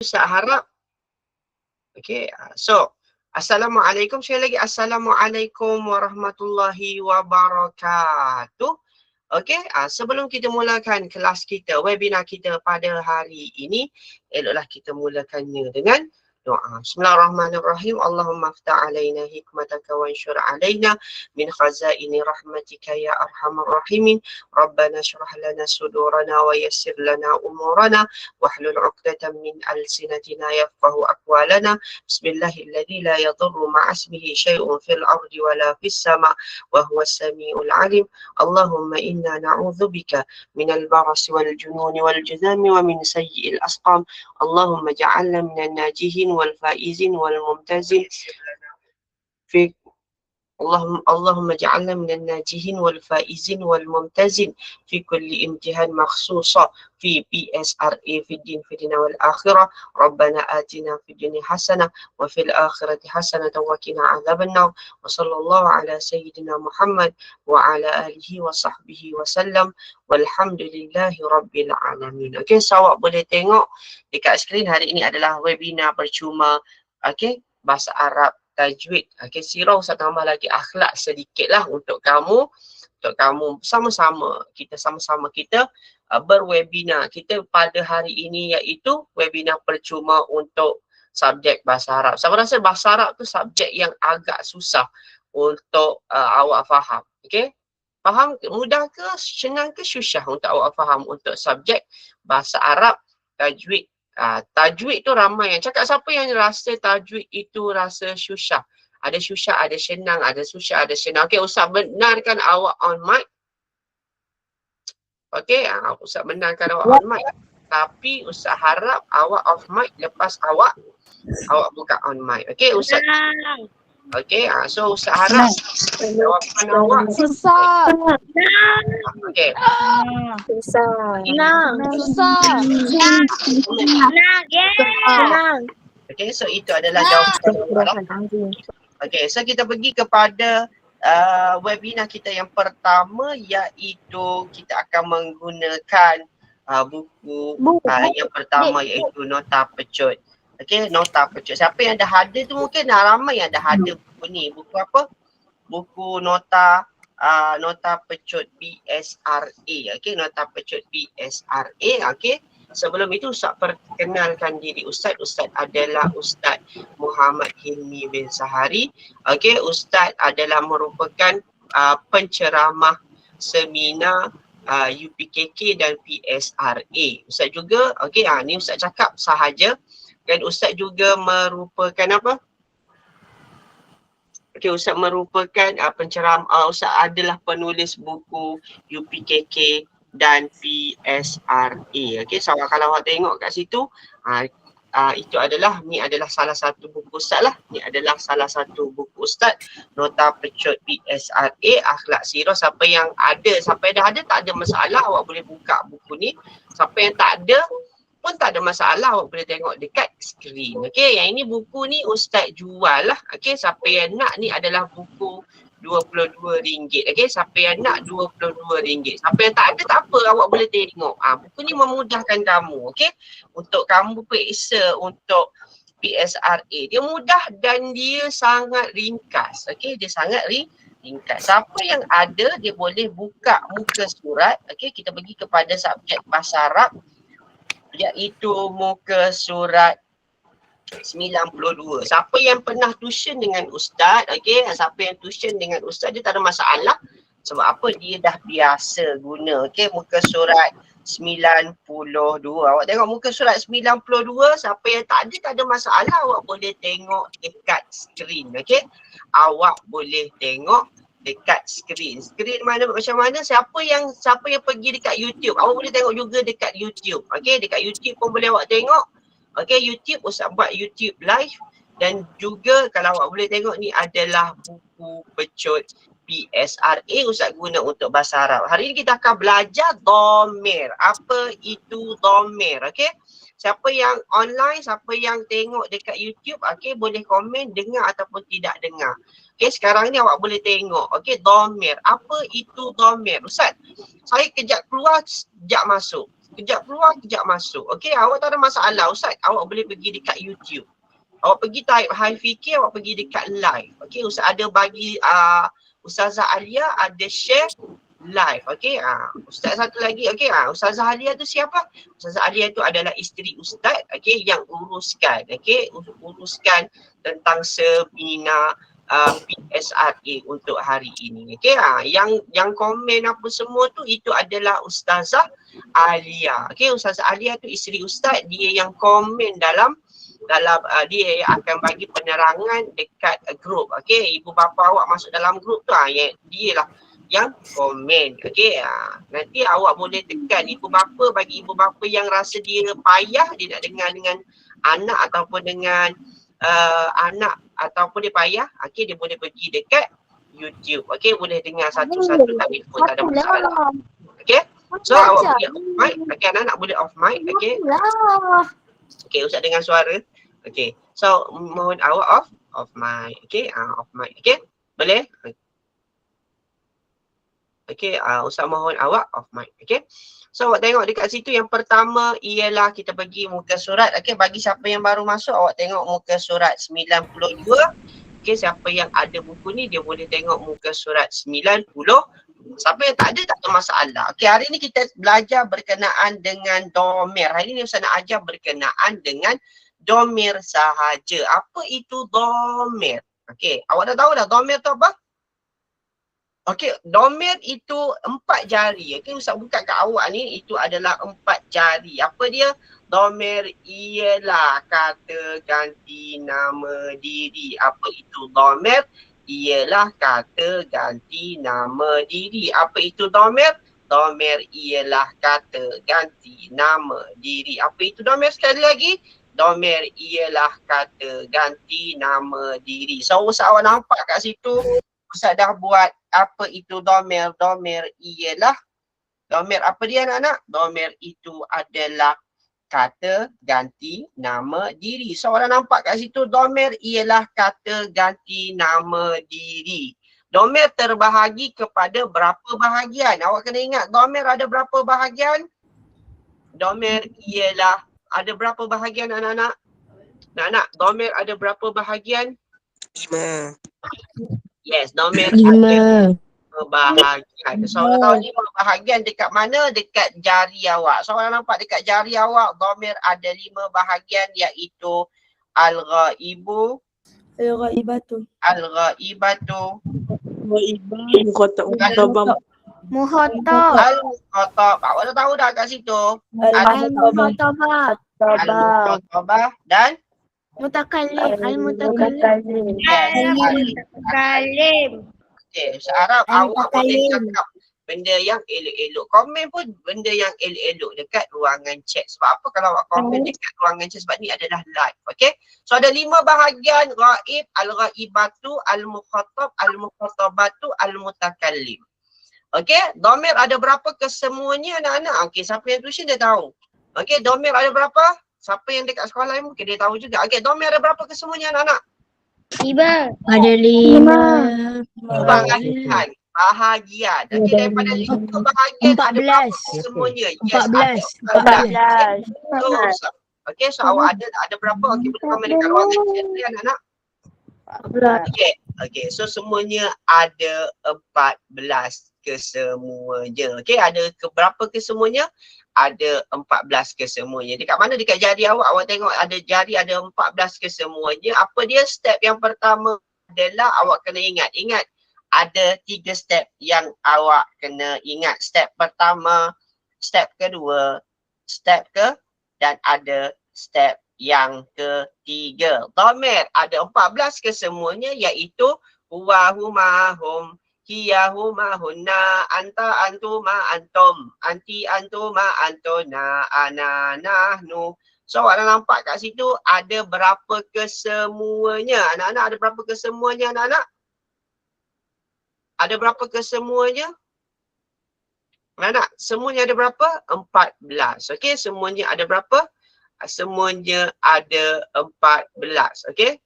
Ustaz harap. Okay, so Assalamualaikum sekali lagi. Assalamualaikum warahmatullahi wabarakatuh. Okay, sebelum kita mulakan kelas kita, webinar kita pada hari ini, eloklah kita mulakannya dengan doa. Bismillahirrahmanirrahim. Allahumma aftah alaina hikmataka wa ansyur alaina min khazaini rahmatika ya arhamar rahimin. Rabbana syrah lana sudurana wa yassir lana umurana wahlul 'uqdatam min alsinatina yafqahu aqwalana. Bismillahilladzi la yadurru ma'asmihi syai'un fil ardi wa la fis sama' wa huwas samiul 'alim. Allahumma inna na'udzubika minal barasi wal jununi wal juzami wa min sayyi'il asqam. Allahumma ja'alna minan najihin wal faizin wal mumtazin fi Allahumma ja'alna minan najihin wal faizin wal mumtazin fi kulli imtihan makhsusa fi PSRA fi din fi dunya wal akhirah. Rabbana atina fid dunya hasanah wa fil akhirati hasanah wa qina adzabannar. Wa sallallahu ala sayyidina Muhammad wa ala alihi wa sahbihi wa sallam walhamdulillahi rabbil alamin. Okey, so awak boleh tengok dekat skrin hari ini adalah webinar percuma, okey, bahasa Arab tajwid. Okey, sirah Ustaz tambah lagi akhlak sedikit lah untuk kamu sama-sama kita berwebinar kita pada hari ini, iaitu webinar percuma untuk subjek bahasa Arab. Saya rasa bahasa Arab tu subjek yang agak susah untuk awak faham. Okey, faham mudah ke senang ke susah untuk awak faham untuk subjek bahasa Arab tajwid? Tajwid tu ramai yang cakap. Siapa yang rasa tajwid itu rasa susah? Ada susah, ada senang, ada susah, ada senang. Okey, Ustaz benarkan awak on mic. Okey, Ustaz benarkan awak on mic. Tapi Ustaz harap awak off mic lepas awak buka on mic. Okey, Ustaz. Okey, so Ustaz harap jawapan awak Susah. okey. Susah. Okey, so itu adalah jawapan awak. Okey, so kita pergi kepada webinar kita yang pertama, iaitu kita akan menggunakan buku yang pertama, iaitu Nota Pecut. Okey, Nota Pecut. Siapa yang dah ada tu mungkin ramai yang dah ada buku ni. Buku apa? Buku Nota Pecut PSRA. Okey, Nota Pecut PSRA. Okey. Sebelum itu Ustaz perkenalkan diri Ustaz. Ustaz adalah Ustaz Muhammad Hilmi bin Sahari. Okey, Ustaz adalah merupakan penceramah seminar UPKK dan PSRA. Ustaz juga, okey, ni Ustaz cakap sahaja. Dan Ustaz juga merupakan apa? Okey, Ustaz merupakan penceramah. Ustaz adalah penulis buku UPKK dan PSRA. Okey, so kalau awak tengok kat situ, itu adalah, ni adalah salah satu buku Ustaz lah. Ni adalah salah satu buku Ustaz, Nota Pecut PSRA, Akhlak Sirah. Siapa yang dah ada tak ada masalah, awak boleh buka buku ni. Siapa yang tak ada pun tak ada masalah, awak boleh tengok dekat skrin. Okey, yang ini buku ni Ustaz jual lah. Okey, siapa yang nak, ni adalah buku RM22. Okey, siapa yang nak RM22. Siapa yang tak ada tak apa, awak boleh tengok. Buku ni memudahkan kamu, okey, untuk kamu periksa untuk PSRA. Dia mudah dan dia sangat ringkas. Okey, dia sangat ringkas. Siapa yang ada, dia boleh buka muka surat. Okey, kita pergi kepada subjek bahasa Arab, iaitu muka surat 92. Siapa yang pernah tuition dengan Ustaz, okey, siapa yang tuition dengan Ustaz, dia tak ada masalah. Sebab apa? Dia dah biasa guna. Okey, muka surat 92. Awak tengok muka surat 92, siapa yang tak ada masalah, awak boleh tengok dekat skrin. Okey, awak boleh tengok dekat skrin. Skrin mana macam mana? Siapa yang pergi dekat YouTube, awak boleh tengok juga dekat YouTube. Okey, dekat YouTube pun boleh awak tengok. Okey, YouTube Ustaz buat YouTube live. Dan juga kalau awak boleh tengok, ni adalah buku pecut PSRA Ustaz guna untuk bahasa Arab. Hari ini kita akan belajar dhamir. Apa itu dhamir? Okey, siapa yang online, siapa yang tengok dekat YouTube, okey, boleh komen dengar ataupun tidak dengar. Okey, sekarang ni awak boleh tengok. Okey, dhamir. Apa itu dhamir? Ustaz, saya kejap keluar, kejap masuk. Kejap keluar, kejap masuk. Okey, awak tak ada masalah. Ustaz, awak boleh pergi dekat YouTube. Awak pergi type Haifikir, awak pergi dekat live. Okey, Ustaz ada bagi Ustazah Alia ada share live. Okey, Ustaz satu lagi. Okey, Ustazah Alia tu siapa? Ustazah Alia tu adalah isteri Ustaz, okey, yang uruskan, okey, uruskan tentang seminar PSRA untuk hari ini. Okey, yang komen apa semua tu itu adalah Ustazah Alia. Okey, Ustazah Alia tu isteri Ustaz, dia yang komen dalam dia akan bagi penerangan dekat grup. Okey, ibu bapa awak masuk dalam grup tu, dia lah yang komen. Okey, nanti awak boleh tekan ibu bapa, bagi ibu bapa yang rasa dia payah, dia nak dengar dengan anak ataupun dengan anak ataupun dia payah, okey, dia boleh pergi dekat YouTube. Okey, boleh dengar satu-satu telefon, tak ada masalah. Okey, so awak boleh off mic. Okey, anak-anak boleh off mic. Okey, okey, Ustaz dengar suara. Okey, so mohon awak off mic. Okey, off mic. Okey, boleh? Okey, Ustaz mohon awak off mic. Okey, so awak tengok dekat situ yang pertama ialah kita pergi muka surat. Okey, bagi siapa yang baru masuk, awak tengok muka surat 92. Okey, siapa yang ada buku ni dia boleh tengok muka surat 90. Siapa yang tak ada, tak ada masalah. Okey, hari ni kita belajar berkenaan dengan domer. Hari ni Ustaz nak ajar berkenaan dengan domer sahaja. Apa itu domer? Okey, awak dah tahu dah domer tu apa? Okey, domer itu 4 jari. Okey, Ustaz buka kat awak ni, itu adalah 4 jari. Apa dia? Domer ialah kata ganti nama diri. Apa itu domer? Ialah kata ganti nama diri. Apa itu domer? Domer ialah kata ganti nama diri. Apa itu domer sekali lagi? Domer ialah kata ganti nama diri. So, Ustaz awak nampak kat situ, Ustaz dah buat apa itu domer. Domer ialah, domer apa dia anak-anak? Domer itu adalah kata ganti nama diri. So, orang nampak kat situ, domer ialah kata ganti nama diri. Domer terbahagi kepada berapa bahagian? Awak kena ingat, domer ada berapa bahagian? Domer ialah ada berapa bahagian anak-anak? Anak-anak, domer ada berapa bahagian? 5. Yes, domer 5. ada bahagian. So, orang tahu 5 bahagian dekat mana? Dekat jari awak. So, orang nampak dekat jari awak, domer ada 5 bahagian, iaitu al-ghaibu, Al-ghaibatu. al-ghaibatu, Muhatab. al-mukhatab. Awak dah tahu dah kat situ. Al-muhatabat. Al-mukhatabah dan Mutakallim. Al-mutakallim. yes, Al-mutakallim. okay. Seharap awak boleh Al-mutakallim. cakap benda yang elok-elok. Komen pun benda yang elok-elok dekat ruangan chat. Sebab apa kalau awak komen dekat ruangan chat? Sebab ni adalah live. Okay. So ada 5 bahagian. Ghaib, al-ghaibatu, al-mukhatab, al-mukhatabatu, al-mutakallim. Okay. Domer ada berapa kesemuanya anak-anak? Okay. Siapa yang tuition dia tahu. Okay. Domer ada berapa? Siapa yang dekat sekolah lain mungkin dia tahu juga. Okay. Domer ada berapa kesemuanya anak-anak? 5. Ada 5. Bahagian. Bahagian. Okey, daripada 5 bahagian ada berapa kesemuanya? Yes, 14. ada. Okey, so awak ada berapa? Okey, boleh komen dekat ruangan chat ni anak-anak. Okey, so semuanya ada 14 kesemuanya. Okey, ada berapa kesemuanya? Ada 14 kesemuanya. Dekat mana? Dekat jari awak. Awak tengok ada jari ada 14 kesemuanya. Apa dia? Step yang pertama adalah awak kena ingat. Ingat, ada 3 step yang awak kena ingat. Step pertama, step kedua, step dan ada step yang ketiga. Domer ada 14 kesemuanya, iaitu huwa, huma, hum, hiya, huma, hunna, anta, antuma, antum, anti, antuma, antuna, ana, nahnu. So awak dah nampak kat situ ada berapa kesemuanya. Anak-anak ada berapa kesemuanya anak-anak? Ada berapa kesemuanya? Anak, semuanya ada berapa? 14. Okey, semuanya ada berapa? Semuanya ada 14. Okey.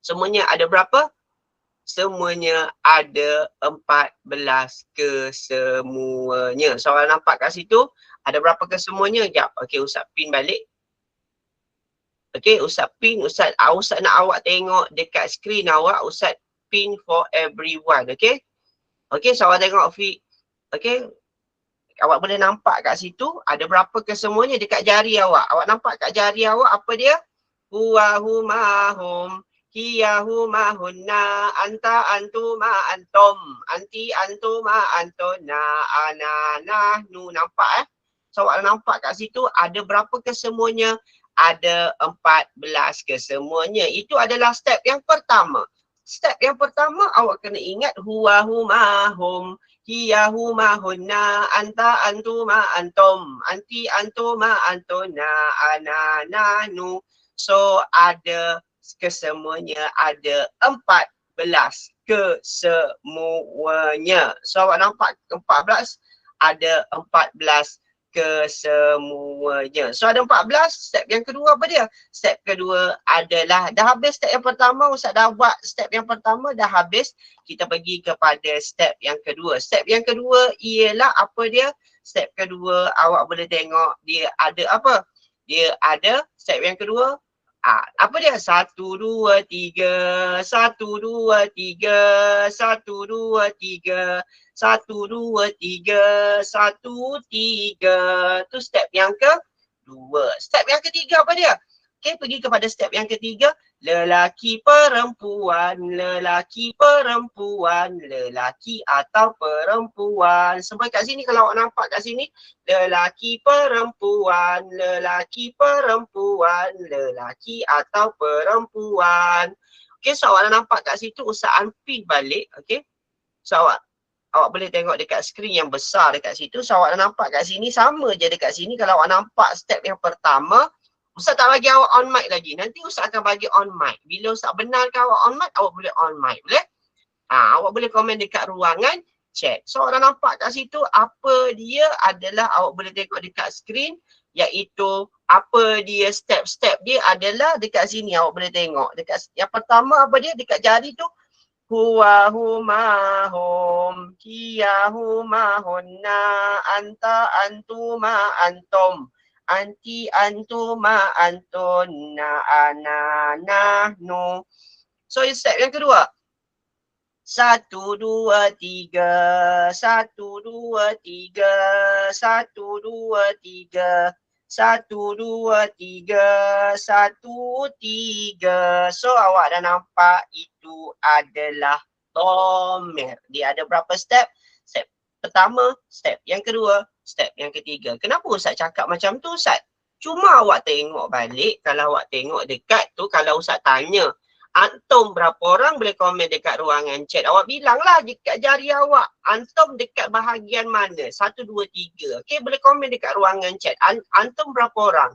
Semuanya ada berapa? Semuanya ada 14 kesemuanya. So, awak nampak kat situ Ada berapa kesemuanya? Jap. Okey, Ustaz pin balik. Okey, Ustaz pin. Ustaz nak awak tengok dekat skrin awak. Ustaz pin for everyone. Okey. Okey, so awak tengok okey. Awak boleh nampak kat situ ada berapa kesemuanya dekat jari awak. Awak nampak kat jari awak apa dia? Huwa huma hum, hiya huma hunna, anta antuma antum, anti antuma antuna, ana nahnu. Nampak So awak nampak kat situ ada berapa kesemuanya? Ada 14 kesemuanya. Itu adalah step yang pertama. Step yang pertama awak kena ingat huwa huma hum, hiya huma hunna, anta antuma antum, anti antuma antuna, ana nahnu. So ada kesemuanya ada 14 kesemuanya. So awak nampak 14 ada 14 kesemuanya. So ada 14. Step yang kedua apa dia? Step kedua adalah dah habis step yang pertama. Ustaz dah buat step yang pertama dah habis. Kita pergi kepada step yang kedua. Step yang kedua ialah apa dia? Step kedua awak boleh tengok dia ada apa? Dia ada step yang kedua. Apa dia? 1, 2, 3, 1, 2, 3, 1, 2, 3, 1, 2, 3, 1, 3. Tu step yang kedua. Step yang ketiga apa dia? Okay, pergi kepada step yang ketiga. Lelaki perempuan, lelaki perempuan, lelaki atau perempuan. Sampai kat sini kalau awak nampak kat sini. Lelaki perempuan, lelaki perempuan, lelaki atau perempuan. Okay, so awak nampak kat situ Ustaz unpin balik. Okay, so awak boleh tengok dekat skrin yang besar dekat situ. So awak nampak kat sini sama je dekat sini. Kalau awak nampak step yang pertama, Ustaz tak bagi awak on mic lagi. Nanti Ustaz akan bagi on mic. Bila Ustaz benarkan awak on mic, awak boleh on mic. Boleh? Awak boleh komen dekat ruangan chat. So awak nampak kat situ apa dia adalah awak boleh tengok dekat skrin, iaitu apa dia step-step dia adalah dekat sini awak boleh tengok. Dekat yang pertama apa dia? Dekat jari tu. Huwa huma hum, hiya huma hunna, anta antuma antum, anti antuma antuna, ana nahnu. So step yang kedua. 1, 2, 3, 1, 2, 3, 1, 2, 3, 1, 2, 3, 1, 2, 3. So awak dah nampak itu adalah dhamir. Dia ada berapa step? Step pertama, step yang kedua, step yang ketiga. Kenapa Ustaz cakap macam tu Ustaz? Cuma awak tengok balik, kalau awak tengok dekat tu, kalau Ustaz tanya, antum berapa orang, boleh komen dekat ruangan chat. Awak bilanglah dekat jari awak, antum dekat bahagian mana? 1, 2, 3. Okay, boleh komen dekat ruangan chat. Antum berapa orang?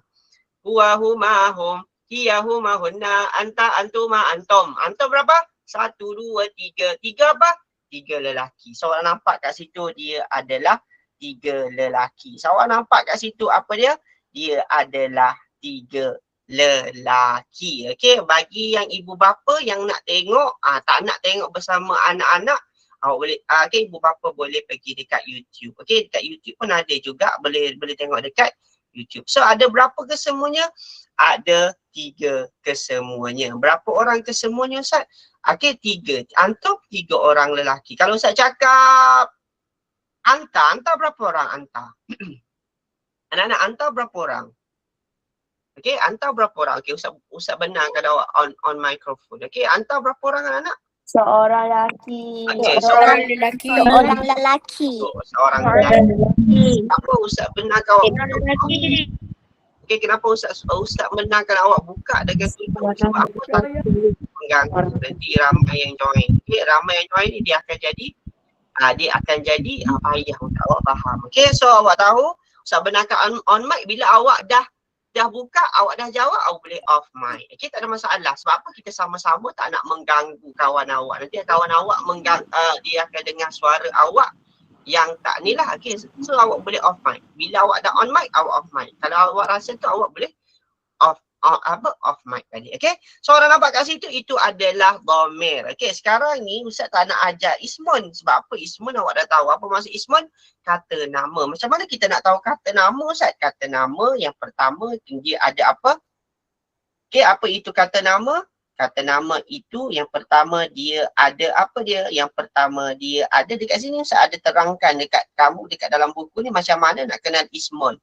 Huwa huma hum, hiya huma hunna, anta antuma antum. Antum berapa? 1, 2, 3. 3 apa? 3 lelaki. So awak nampak kat situ dia adalah 3 lelaki. So awak nampak kat situ apa dia? Dia adalah 3 lelaki. Okey, bagi yang ibu bapa yang nak tengok, tak nak tengok bersama anak-anak, awak boleh okey, ibu bapa boleh pergi dekat YouTube. Okey, dekat YouTube pun ada juga, boleh tengok dekat YouTube. So ada berapa kesemuanya? Ada 3 kesemuanya. Berapa orang kesemuanya Ustaz? Okey, 3. Antum 3 orang lelaki. Kalau Ustaz cakap anta berapa orang anta? Anak-anak anta berapa orang? Okey, anta berapa orang? Okey, Ustaz benarkan awak on microphone. Okey, anta berapa orang anak-anak? Seorang lelaki. Okey, Seorang lelaki. Seorang lelaki. Seorang lelaki. Kenapa Ustaz benarkan awak? Lelaki. Okey, kenapa Ustaz benarkan awak buka dengan tutup? Sebab apa? Takut mengganggu. Nanti ramai yang join. Okey, ramai yang join ni dia akan jadi payah untuk awak faham. Okey, so awak tahu Ustaz benarkan on mic bila awak dah buka, awak dah jawab, awak boleh off mic. Okay, tak ada masalah. Sebab apa? Kita sama-sama tak nak mengganggu kawan awak. Nanti kawan awak dia akan dengar suara awak yang tak ni lah. Okay, so awak boleh off mic. Bila awak dah on mic, awak off mic. Kalau awak rasa tu, awak boleh off mic tadi. Okay. So orang nampak kat situ itu adalah dhamir. Okay. Sekarang ni Ustaz tak nak ajar ismun. Sebab apa? Ismun awak dah tahu. Apa maksud ismun? Kata nama. Macam mana kita nak tahu kata nama Ustaz? Kata nama yang pertama dia ada apa? Okay. Apa itu kata nama? Kata nama itu yang pertama dia ada apa dia? Yang pertama dia ada dekat sini Ustaz ada terangkan dekat kamu dekat dalam buku ni macam mana nak kenal ismun.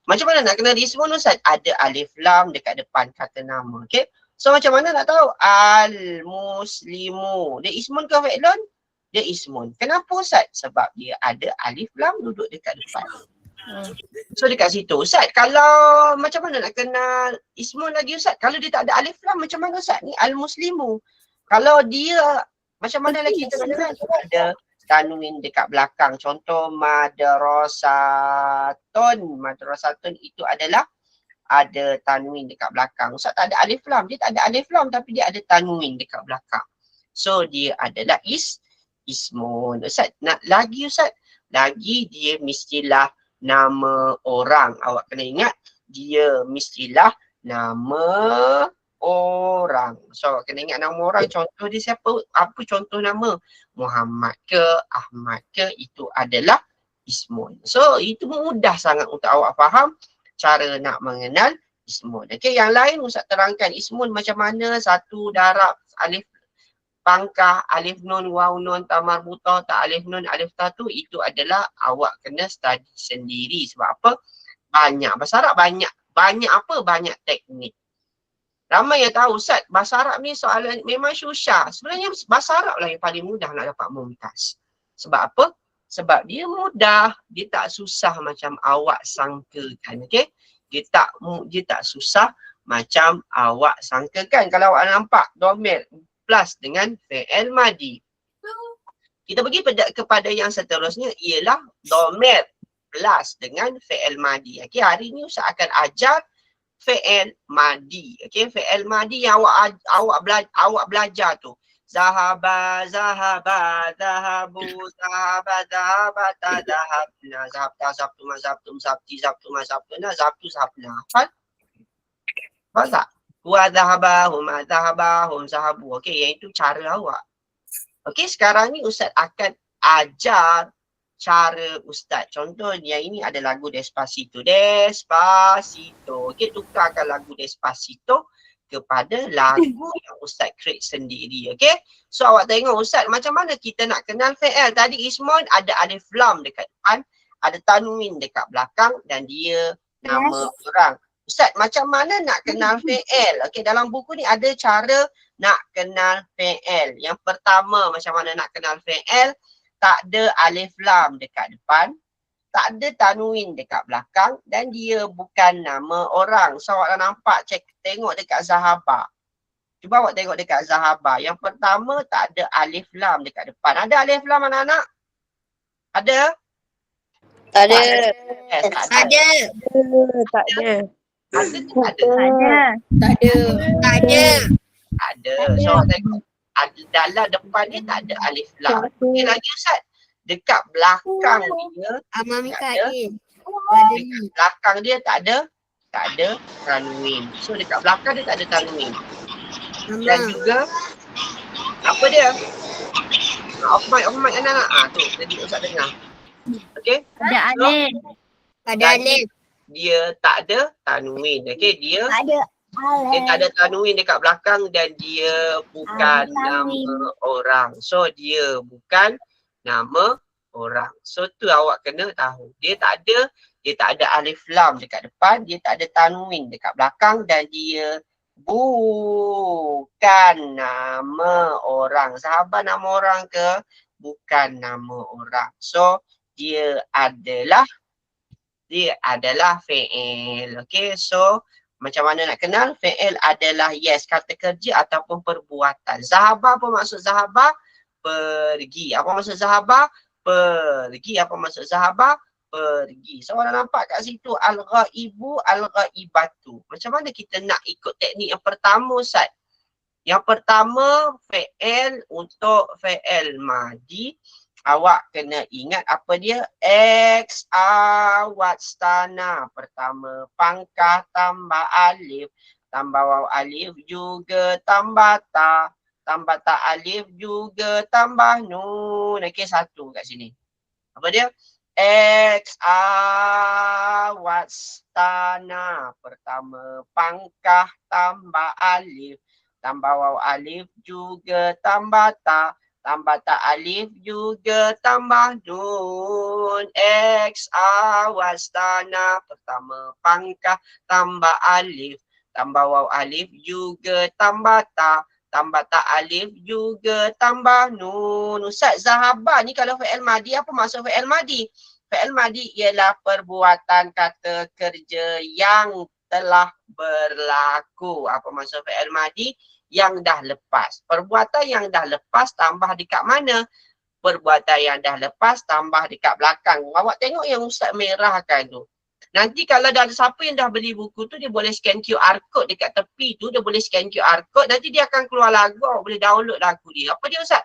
Macam mana nak kenal ismun Ustaz? Ada alif lam dekat depan kata nama. Okay. So macam mana nak tahu? Al-muslimu. Dia ismun ke fi'lun? Dia ismun. Kenapa Ustaz? Sebab dia ada alif lam duduk dekat depan. So dekat situ Ustaz, kalau macam mana nak kenal ismun lagi Ustaz? Kalau dia tak ada alif lam macam mana Ustaz? Ni al-muslimu. Kalau dia macam mana lagi kita nak kenal? Ada tanwin dekat belakang. Contoh madrasatun. Madrasatun itu adalah ada tanwin dekat belakang. Ustaz tak ada alif lam. Dia tak ada alif lam tapi dia ada tanwin dekat belakang. So dia adalah ismun. Ustaz nak lagi Ustaz? Lagi dia mestilah nama orang. Awak kena ingat dia mestilah nama orang. So awak kena ingat nama orang. Contoh dia siapa? Apa contoh nama? Muhammad ke Ahmad ke, itu adalah ismun. So itu mudah sangat untuk awak faham cara nak mengenal ismun. Okey, yang lain Ustaz terangkan ismun macam mana, satu darab, alif pangkah, alif nun, waw nun, ta marbutah, ta alif nun, alif ta tu, itu adalah awak kena study sendiri. Sebab apa? Banyak bahasa Arab, banyak apa? Banyak teknik. Ramai yang tahu Ustaz, bahasa Arab ni soalan memang susah. Sebenarnya bahasa Arab lah yang paling mudah nak dapat mumtaz. Sebab apa? Sebab dia mudah, dia tak susah macam awak sangkakan. Okey? Dia tak susah macam awak sangkakan. Kalau awak nampak dhamir plus dengan fi'il madi. Kita pergi kepada yang seterusnya ialah dhamir plus dengan fi'il madi. Okey, hari ni Ustaz akan ajar fi'il madi. Okey, fi'il madi yang awak belajar tu. Zahaba, zahabu, zahaba, zahabata, zahabna, zahabta, zabtum, zabtum, zabti, zabtuma, zabtuna, zabtu, zabna. Faham tak? Wa zahaba, hum zahabu. Okey, yang itu cara awak. Okey, sekarang ni Ustaz akan ajar cara Ustaz. Contoh yang ini ada lagu Despacito. Despacito. Okey, tukarkan lagu Despacito kepada lagu yang Ustaz create sendiri. Okey. So awak tengok Ustaz macam mana kita nak kenal fi'il. Tadi ismun ada alif lam dekat depan, ada tanwin dekat belakang dan dia nama orang. Ustaz macam mana nak kenal fi'il? Okey, dalam buku ni ada cara nak kenal fi'il. Yang pertama macam mana nak kenal fi'il? Tak ada alif lam dekat depan, tak ada tanwin dekat belakang dan dia bukan nama orang. So awak dah nampak, tengok dekat Zahaba. Cuba awak tengok dekat Zahaba. Yang pertama tak ada alif lam dekat depan. Ada alif lam anak-anak? Ada? Tak ada. Yes, tak ada. Ada. Tak ada. Ada ke tak ada? Tak ada. Tak ada. Tak ada. So awak tengok. Dalam depan dia tak ada alif lam. Okey lagi Ustaz. Dekat belakang dia Amami tak ada. Kain. Dekat belakang dia tak ada tanwin. So dekat belakang dia tak ada tanwin. Dan juga apa dia? Off mic anak-anak. Tu tadi Ustaz dengar. Okey. Ada alif. Ada alif. Dia tak ada tanwin. Okey, dia Ada tak ada tanwin dekat belakang dan dia bukan nama orang. So dia bukan nama orang. So tu awak kena tahu. Dia tak ada alif lam dekat depan, dia tak ada tanwin dekat belakang dan dia bukan nama orang. Sahabat nama orang ke? Bukan nama orang. So dia adalah fi'il. Okay, so macam mana nak kenal? Fi'il adalah yes, kata kerja ataupun perbuatan. Zahaba, apa maksud zahaba? Pergi. Apa maksud zahaba? Pergi. Apa maksud zahaba? Pergi. So orang nampak kat situ al-ghaibu, al-ghaibatu. Macam mana kita nak ikut teknik yang pertama Ustaz? Yang pertama fi'il untuk fi'il madi. Awak kena ingat apa dia? X, awat, stana. Pertama pangkah tambah alif. tambah waw alif juga tambah ta. Tambah ta alif juga tambah nun. Okey, satu kat sini. Apa dia? X awastana. Pertama pangkah tambah alif. Tambah waw alif juga tambah ta. Tambah ta alif juga tambah nun. X awastana. Pertama pangkah tambah alif. Tambah waw alif juga tambah ta. Tambah ta alif juga tambah nun. Ustaz Zahabah ni kalau fi'il madi, apa maksud fi'il madi? Fi'il madi ialah perbuatan kata kerja yang telah berlaku. Apa maksud fi'il madi? Yang dah lepas. Perbuatan yang dah lepas tambah dekat mana? Perbuatan yang dah lepas tambah dekat belakang. Awak tengok yang Ustaz merahkan tu. Nanti kalau dah ada siapa yang dah beli buku tu, dia boleh scan QR code dekat tepi tu, dia boleh scan QR code, nanti dia akan keluar lagu, awak boleh download lagu dia. Apa dia Ustaz?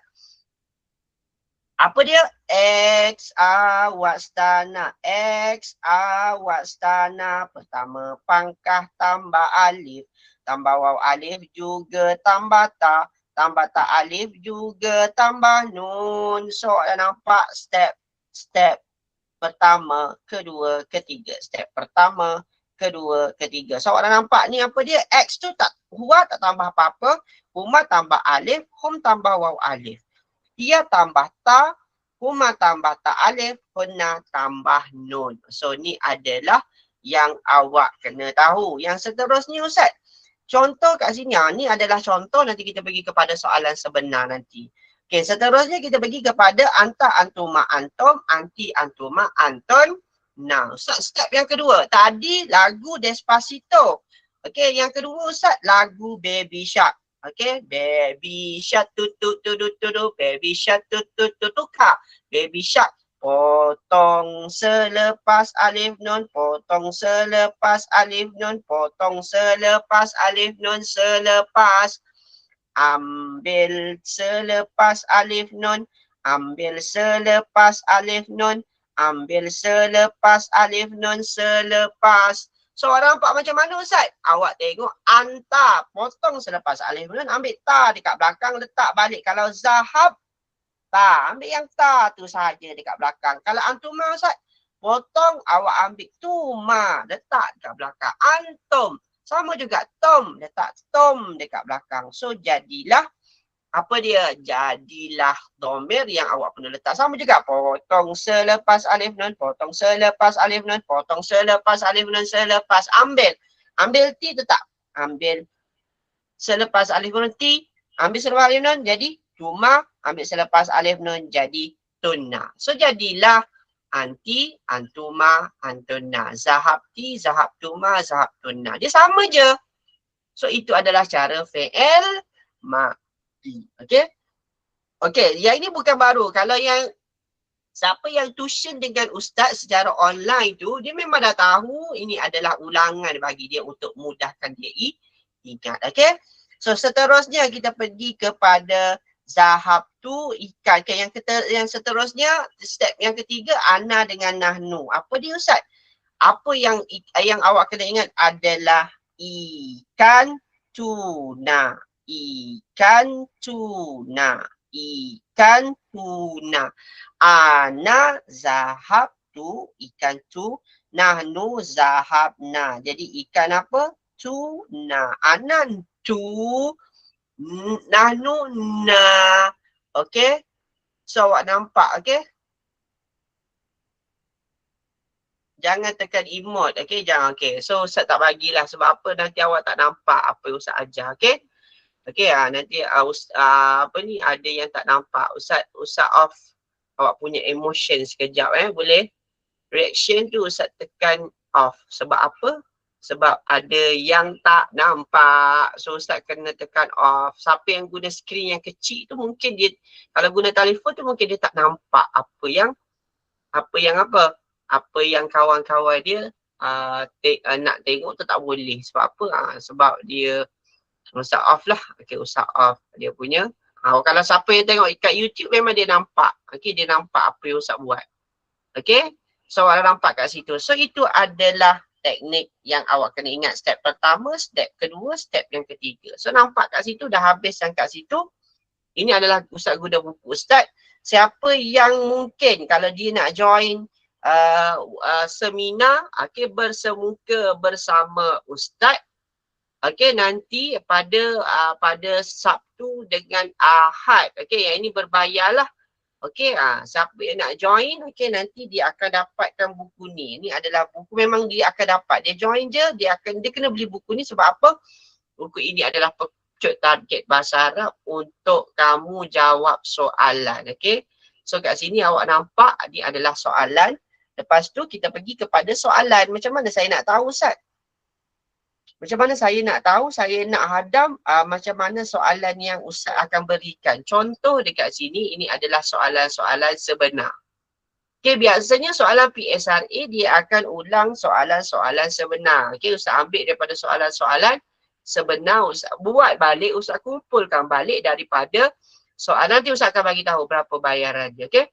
Apa dia? X awastana. X awastana. Pertama pangkah tambah alif. Tambah waw alif juga tambah ta. Tambah ta alif juga tambah nun. So ada nampak step pertama, kedua, ketiga. Step pertama, kedua, ketiga. So awak dah nampak ni apa dia? X tu tak, Huwa tak tambah apa-apa. Huma tambah alif, hum tambah waw alif. Dia tambah ta, huma tambah ta alif, hunna tambah nun. So ni adalah yang awak kena tahu. Yang seterusnya Ustaz. Contoh kat sini, ni adalah contoh, nanti kita pergi kepada soalan sebenar nanti. Okey, seterusnya kita pergi kepada anta, antuma, antum, anti, antuma, anton. Nah, Ustaz, step yang kedua. Tadi lagu Despacito. Okey, yang kedua Ustaz, lagu Baby Shark. Okey, Baby Shark, tutut, tutut, tutut, Baby Shark, tutut, tutut, ka. Baby Shark. Potong selepas alif nun, potong selepas alif nun, potong selepas alif nun, selepas. Ambil selepas alif nun, ambil selepas alif nun, ambil selepas alif nun, selepas. So orang nampak macam mana Ustaz? Awak tengok anta, potong selepas alif nun, ambil ta dekat belakang, letak balik. Kalau zahab, ta, ambil yang ta tu sahaja dekat belakang. Kalau antuma Ustaz, potong, awak ambil tuma, letak dekat belakang. Antum, sama juga tom, letak tom dekat belakang. So jadilah, apa dia? Jadilah domir yang awak perlu letak. Sama juga, potong selepas alif nun, potong selepas alif nun, potong selepas alif nun, selepas. Ambil. Ambil ti tetap. Ambil selepas alif nun ti, ambil selepas alif nun jadi tuma, ambil selepas alif nun jadi tunna. So jadilah anti, antuma, antuna. Zahabti, zahabtuma, zahabtunna. Dia sama je. So itu adalah cara fi'il madi. Okey? Okey, yang ini bukan baru. Kalau yang siapa yang tuition dengan ustaz secara online tu, dia memang dah tahu ini adalah ulangan bagi dia untuk mudahkan dia ingat. Okey? So seterusnya kita pergi kepada zahab tu ikan. Okay, yang seterusnya, step yang ketiga, ana dengan nahnu. Apa dia Ustaz? Apa yang awak kena ingat adalah ikan tuna. Ikan tuna. Ikan tuna. Ana zahab tu, ikan tu. Nahnu zahabna. Jadi ikan apa? Tuna. Anan tu. Nahnu na. Okey. So awak nampak, okey. Jangan tekan emote, okey. Jangan, okey. So Ustaz tak bagilah sebab apa, nanti awak tak nampak apa yang Ustaz ajar, okey. Okey, nanti apa ni, ada yang tak nampak. Ustaz off awak punya emotion sekejap, boleh. Reaction tu Ustaz tekan off. Sebab apa? Sebab ada yang tak nampak. So Ustaz kena tekan off. Siapa yang guna skrin yang kecil tu mungkin dia, kalau guna telefon tu mungkin dia tak nampak apa yang kawan-kawan dia nak tengok tu tak boleh. Sebab apa? Sebab dia Ustaz off lah. Okay, Ustaz off dia punya. Kalau siapa yang tengok kat YouTube memang dia nampak. Okay, dia nampak apa yang Ustaz buat. Okay. So awak nampak kat situ. So itu adalah teknik yang awak kena ingat. Step pertama, step kedua, step yang ketiga. So nampak kat situ dah habis yang kat situ. Ini adalah Ustaz guna buku. Ustaz, siapa yang mungkin kalau dia nak join seminar bersemuka bersama Ustaz, nanti pada Sabtu dengan Ahad. Yang ini berbayarlah. Siapa yang nak join, nanti dia akan dapatkan buku ni. Ini adalah buku memang dia akan dapat. Dia join je, dia kena beli buku ni sebab apa? Buku ini adalah pecut target bahasa Arab untuk kamu jawab soalan. So kat sini awak nampak ni adalah soalan. Lepas tu kita pergi kepada soalan. Macam mana saya nak tahu, Ustaz? Macam mana saya nak tahu, saya nak hadam macam mana soalan yang Ustaz akan berikan. Contoh dekat sini, ini adalah soalan-soalan sebenar. Biasanya soalan PSRA dia akan ulang soalan-soalan sebenar. Ustaz ambil daripada soalan-soalan sebenar, Ustaz buat balik, Ustaz kumpulkan balik daripada soalan. Nanti Ustaz akan bagi tahu berapa bayaran dia.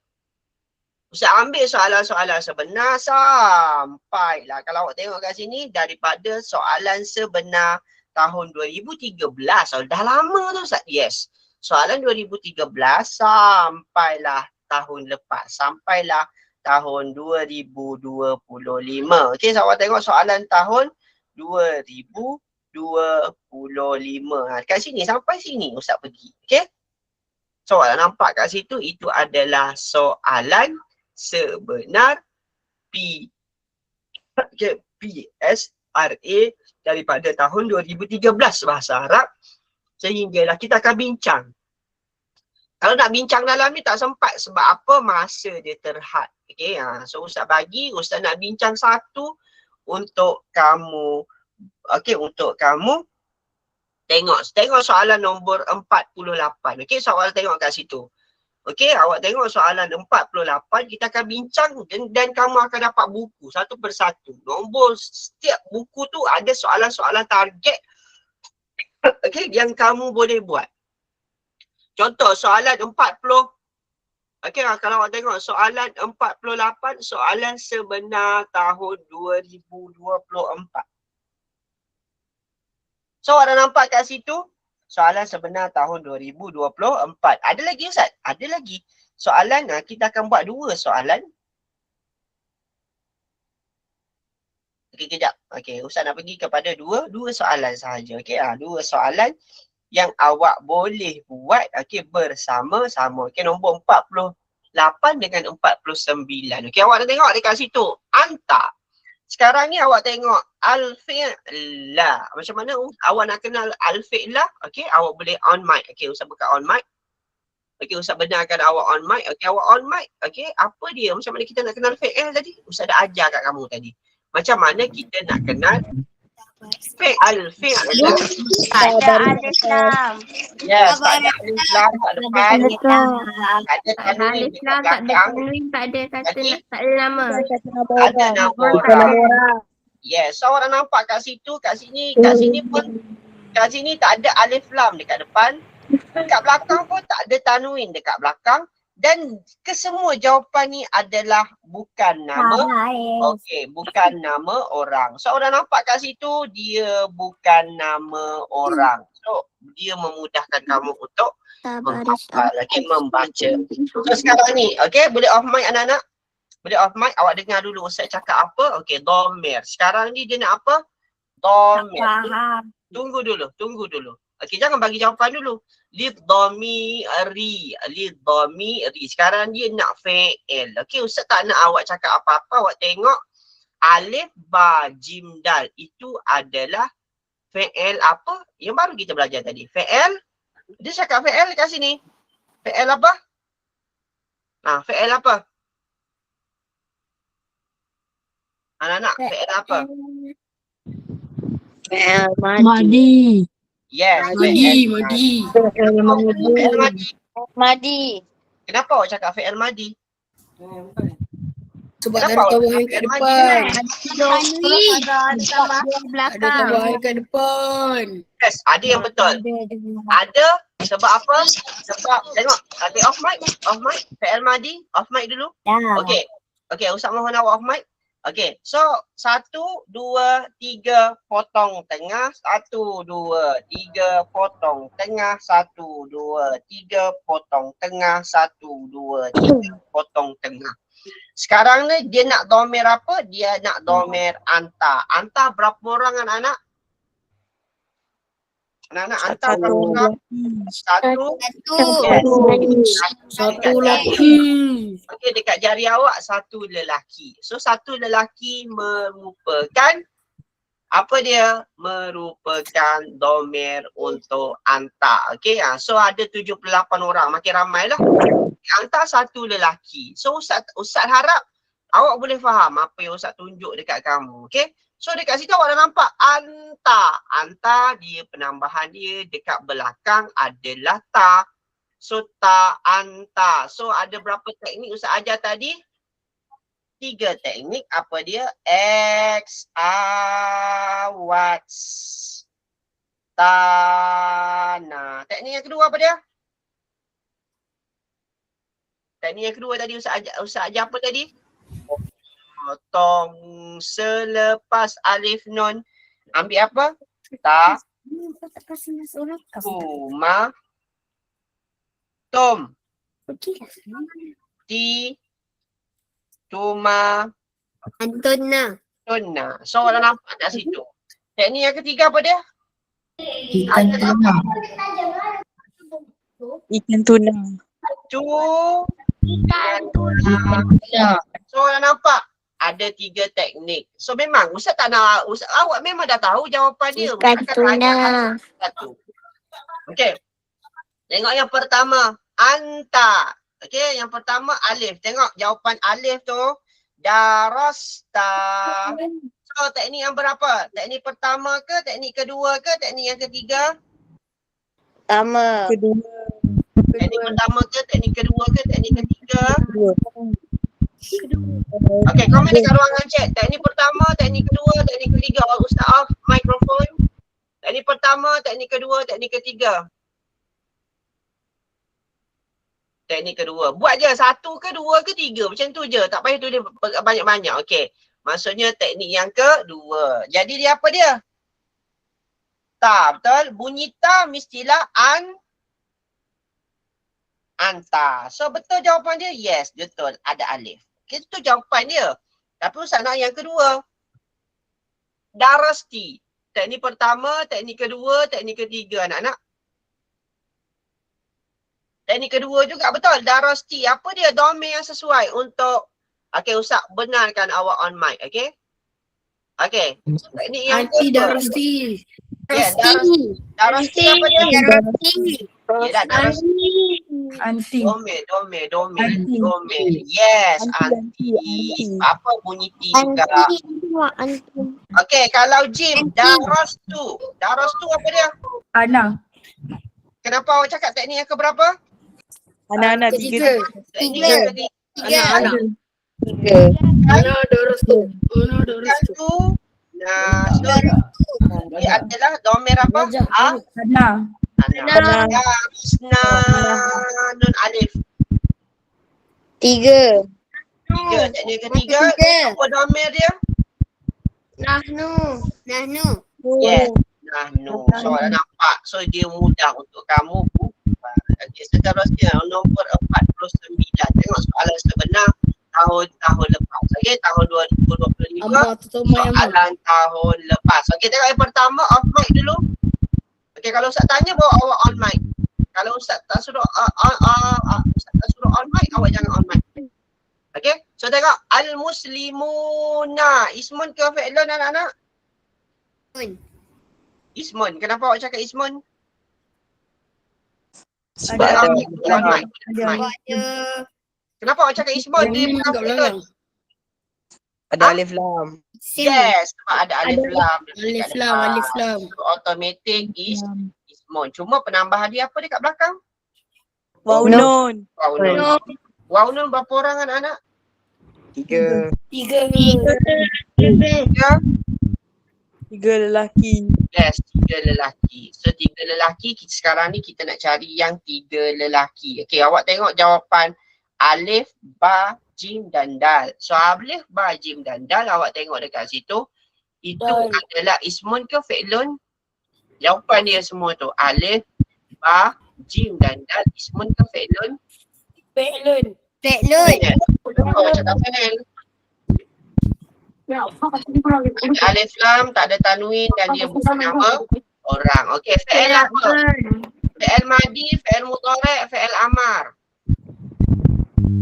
Ustaz ambil soalan-soalan sebenar sampailah. Kalau awak tengok kat sini, daripada soalan sebenar tahun 2013. Dah lama tu Ustaz. Yes. Soalan 2013 sampailah tahun lepas. Sampailah tahun 2025. So awak tengok soalan tahun 2025. Kat sini, sampai sini Ustaz pergi. So awak nampak kat situ, itu adalah soalan sebenar PSRA daripada tahun 2013 bahasa Arab. Sehinggalah kita akan bincang. Kalau nak bincang dalam ni tak sempat sebab apa? Masa dia terhad. So Ustaz bagi, Ustaz nak bincang satu untuk kamu. Untuk kamu tengok soalan nombor 48. So awak tengok kat situ. Awak tengok soalan 48, kita akan bincang dan kamu akan dapat buku satu persatu. Nombor setiap buku tu ada soalan-soalan target yang kamu boleh buat. Contoh soalan 40. Kalau awak tengok soalan 48, soalan sebenar tahun 2024. So awak dah nampak kat situ? Soalan sebenar tahun 2024. Ada lagi Ustaz? Ada lagi. Soalan, kita akan buat dua soalan. Kejap. Ustaz nak pergi kepada dua soalan sahaja. Dua soalan yang awak boleh buat bersama-sama. Nombor 48 dengan 49. Awak dah tengok dekat situ. Antar. Sekarang ni awak tengok al-fi'la. Macam mana awak nak kenal al-fi'la? Awak boleh on mic. Ustaz buka on mic. Ustaz benarkan awak on mic. Awak on mic. Apa dia? Macam mana kita nak kenal fi'il tadi? Ustaz dah ajar kat kamu tadi. Macam mana kita nak kenal al-fi'la. Ada alif lam. Yes, ada alif lam kat depan. Ada Alif lam tak ada tanwin, tak ada kata, tak ada nama. Ada nama orang. Yes, so awak dah nampak kat situ, kat sini pun, kat sini tak ada alif lam dekat depan. Dekat belakang pun tak ada tanwin dekat belakang. Dan kesemua jawapan ni adalah bukan nama. Bukan nama orang. So orang nampak kat situ, dia bukan nama orang. So dia memudahkan kamu untuk menghafal, membaca. So sekarang ni, boleh off mic anak-anak? Boleh off mic, awak dengar dulu Ustaz cakap apa? Dhamir. Sekarang ni dia nak apa? Dhamir. Tunggu dulu. Jangan bagi jawapan dulu. Lidhamiri. Sekarang dia nak fi'il. Ustaz tak nak awak cakap apa-apa. Awak tengok alif, ba, jim, dal. Itu adalah fi'il apa? Yang baru kita belajar tadi. Fi'il. Dia cakap fi'il kat sini. Fi'il apa? Fi'il apa? Anak-anak, fi'il apa? Fi'il madi. Yes. Madi. Kenapa awak cakap fi'il madi? Sebab ada tambahan kat depan. Ada Ada tambahan kat depan. Yes, ada yang betul. Ada sebab apa? Sebab tengok, ada off mic, fi'il madi, off mic dulu. Okey, Ustaz mohon awak off mic. Okey, so 1, 2, 3 potong tengah, 1, 2, 3 potong tengah, 1, 2, 3 potong tengah, 1, 2, 3 potong tengah. Sekarang ni dia nak domer apa? Dia nak domer anta. Anta berapa orang anak-anak? Anak-anak anta berapa orang? 1. Satu lelaki. Okey, dekat jari awak 1 lelaki. So 1 lelaki merupakan apa dia? Merupakan domer untuk anta. Okey, so ada 78 orang. Makin ramai lah. Anta 1 lelaki. So Ustaz harap awak boleh faham apa yang Ustaz tunjuk dekat kamu. Okey. So dekat situ awak dah nampak anta. Anta dia penambahan dia dekat belakang adalah ta. So ta, anta. So ada berapa teknik Ustaz ajar tadi? 3 teknik. Apa dia? X, awats, tanah. Teknik yang kedua apa dia? Teknik yang kedua tadi Ustaz ajar apa tadi? Potong selepas alif nun. Ambil apa? Ta, tuma, tum, ti, tuma, Antona. tuna. So dah nampak kat situ. Teknik yang ketiga apa dia? Ikan tuna. Ikan tuna. Tu. Ikan So dah nampak? Ada 3 teknik. So memang Ustaz tak nak, awak memang dah tahu jawapan dia. Ikan Akan tuna. tanya satu. Okey. Tengok yang pertama. Anta. Okey, yang pertama alif. Tengok jawapan alif tu. Darasta. So teknik yang berapa? Teknik pertama ke, teknik kedua ke, teknik yang ketiga? Pertama. Kedua. Teknik pertama ke, teknik kedua ke, teknik ketiga? Kedua. Okey, komen dekat ruangan chat. Teknik pertama, teknik kedua, teknik ketiga. Ustaz off mikrofon. Teknik pertama, teknik kedua, teknik ketiga. Teknik kedua. Buat je 1 ke 2 ke 3. Macam tu je. Tak payah tulis banyak-banyak. Okey. Maksudnya teknik yang kedua. Jadi dia apa dia? Ta, betul? Bunyi ta mestilah anta. So betul jawapan dia? Yes, betul. Ada alif. Itu jawapan dia. Tapi Ustaz nak yang kedua. Darasti. Teknik pertama, teknik kedua, teknik ketiga anak-anak. Teknik kedua juga betul. Darasti. Apa dia domain yang sesuai untuk okey Ustaz benarkan awak on mic. Okey. Okey. Teknik yang Anti kedua. Darasti. Ya, darasti apa dia? Ya, darasti. Anti. Domain. Anti. Yes, Anti. anti. Apa bunyi T juga? Anti. Okey, kalau Jim, darastu. Darastu apa dia? Ana. Kenapa awak cakap teknik yang keberapa? Anak-anak 3. Teknik yang ketiga. Anak. Ana Darasti. Ana Darasti. Satu. Nah, so dia adalah domain apa? Ana. Ana. Darusna. Nun alif. 3. 3. Teknik ketiga. Apa domain dia? Nahnu. Yes. Nahnu. So dah nampak. So dia mudah untuk kamu. Okey, seterusnya nombor 49. Tengok soalan sebenar tahun lepas. Okey, tahun 2025. Amba tutuma yang Soalan tahun lepas. Okey, tengok yang pertama off mic dulu. Okey, kalau Ustaz tanya bawa awak on mic. Kalau Ustaz tak suruh Ustaz tak suruh on mic, awak jangan on mic. Okey, so tengok al-muslimuna. Ismun ke fi'lun anak-anak? Ismun. Kenapa awak cakap ismun? Sebab ada on mic. Kenapa awak cakap ismun? Dia bukan fi'lun. Ada alif lam. Yes, sebab ada alif lam. Alif lam. So, automatic is ismun. Cuma penambahan dia apa dekat belakang? Waw nun. Waw nun. Waw nun berapa orang anak-anak? 3. 3. 3 lelaki. Yes, 3 lelaki. So 3 lelaki, sekarang ni kita nak cari yang 3 lelaki. Okey, awak tengok jawapan alif, ba, jim dan dal. So alif, ba, jim dan dal awak tengok dekat situ. Itu adalah ismun ke fi'lun? Jawapan dia semua tu alif, ba, jim dan dal ismun ke fi'lun? Fi'lun. Fi'lun. Oh, cakap fi'l. Alif lam tak ada tanwin dan dia bukan nama orang. Okey, fi'il apa? Fi'il madi, fi'il mudhari', fi'il amar.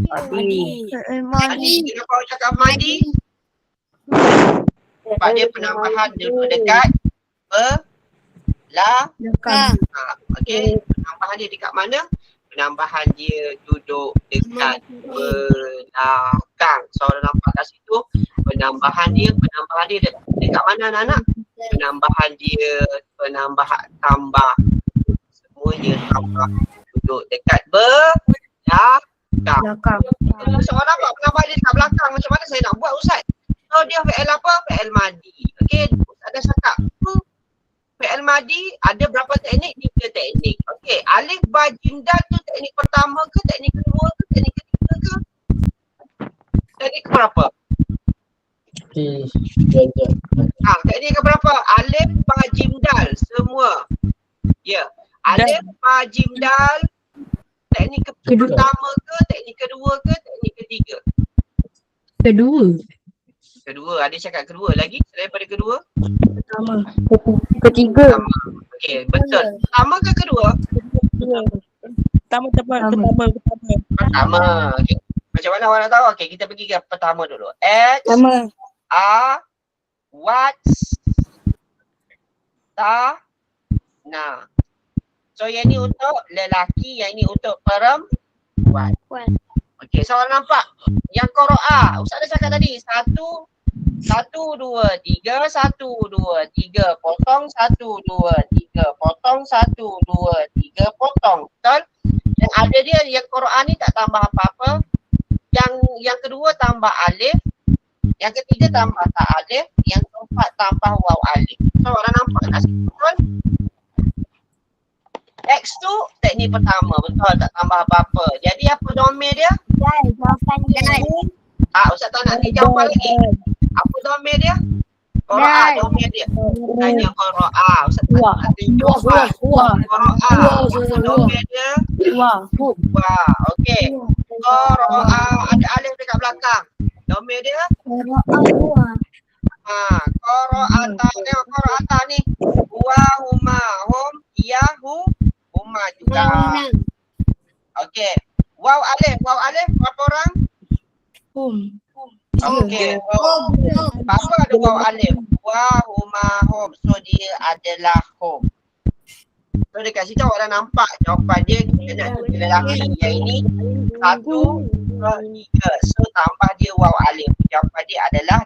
Madi. Madi, kenapa awak cakap madi? Sebab dia penambahan dekat Belakang. okey, penambahan dia dekat mana? Penambahan dia duduk dekat belakang. So dah nampak kat situ penambahan dia dekat mana anak-anak? Penambahan tambah. Semuanya tambah duduk dekat belakang. So orang nampak penambahan dia dekat belakang, macam mana saya nak buat Ustaz? So dia fi'il apa? Fi'il madi. Okey, ada cakap fi'il madi ada berapa teknik? 3 teknik. Okey, alif, ba, jim, dal tu teknik pertama ke, teknik kedua ke, teknik ketiga ke? Teknik keberapa? Teknik keberapa? Alif, ba, jim, dal semua. Ya. Alif, ba, jim, dal teknik pertama ke, teknik kedua ke, teknik ketiga? Kedua. Ada cakap kedua lagi daripada kedua? Ketiga. Okey, betul. Pertama ke kedua? Pertama. Okey. Macam mana awak nak tahu? Okey, kita pergi ke pertama dulu. X, A, what's, ta, na. So yang ni untuk lelaki, yang ni untuk perempuan. Okey, so awak nampak yang qiraah. Ustaz dah cakap tadi, 1, 2, 3, 1, 2, 3, potong, 1, 2, 3, potong, 1, 2, 3, potong. Betul? Yang ada dia, yang qiraah ni tak tambah apa-apa. Yang kedua tambah alif. Yang ketiga tambah tak alif. Yang keempat tambah waw alif. So orang nampak kat situ betul? X tu teknik pertama, betul, tak tambah apa-apa. Jadi apa domain dia? Jawapan dia. Ustaz tak nak ni jawapan lagi. Apa domain dia? Qiraah domain dia. Hanya qiraah. Ustaz tak nak jawapan. Qiraah. Domain dia? Wah. Okey. Qiraah ada alif dekat belakang. Domain dia? Qiraatan. Tengok qiraatan ni. Wa huma hum iyahu huma juga. Okey. Waw alif berapa orang? Okey. Apa ada waw alif? Wa huma hum. So dia adalah hum. So dekat situ orang nampak jawapan dia kena lelaki. Yang ini 1, 2, 3. So tambah dia waw alif. Jawapan dia adalah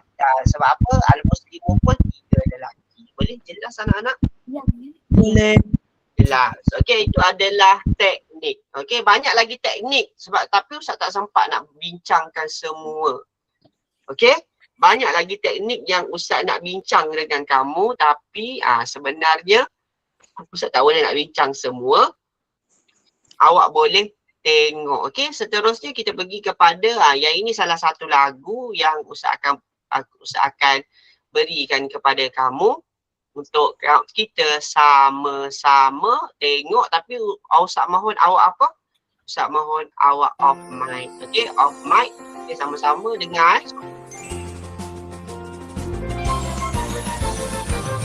sebab apa? Al-muslimun pun 3 lelaki. Boleh jelas anak-anak? Boleh. Jelas. Okey, itu adalah teknik. Okey, banyak lagi teknik sebab tapi Ustaz tak sempat nak bincangkan semua. Okey, banyak lagi teknik yang Ustaz nak bincang dengan kamu tapi sebenarnya Ustaz tak boleh nak bincang semua. Awak boleh tengok. Okey, seterusnya kita pergi kepada yang ini salah satu lagu yang Ustaz akan berikan kepada kamu untuk kita sama-sama tengok tapi Ustaz mohon awak apa? Ustaz mohon awak off mic. Okey, off mic. Okey, sama-sama dengar.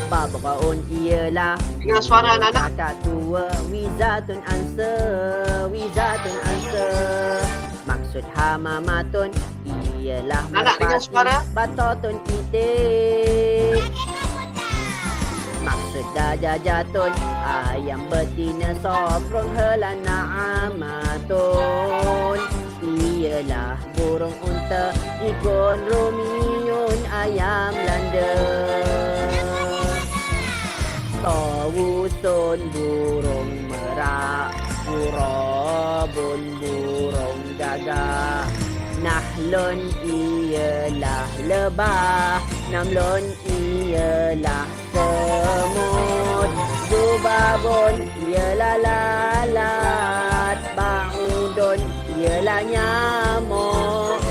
Babraun ialah Dengar suara anak-anak. kakak tua. Wizatun answer, maksud hamamatun ialah Anak dengar suara. Batatun itik, maksud dajajatun ayam betina. Sofrun helana amatun ialah burung unta. Ikon rumiun ayam London. Tawusun burung merak, Urabun burung gagak. Nahlun ialah lebah, Namlun ialah semut. Zubabun ialah lalat, Ba'udun ialah nyamuk.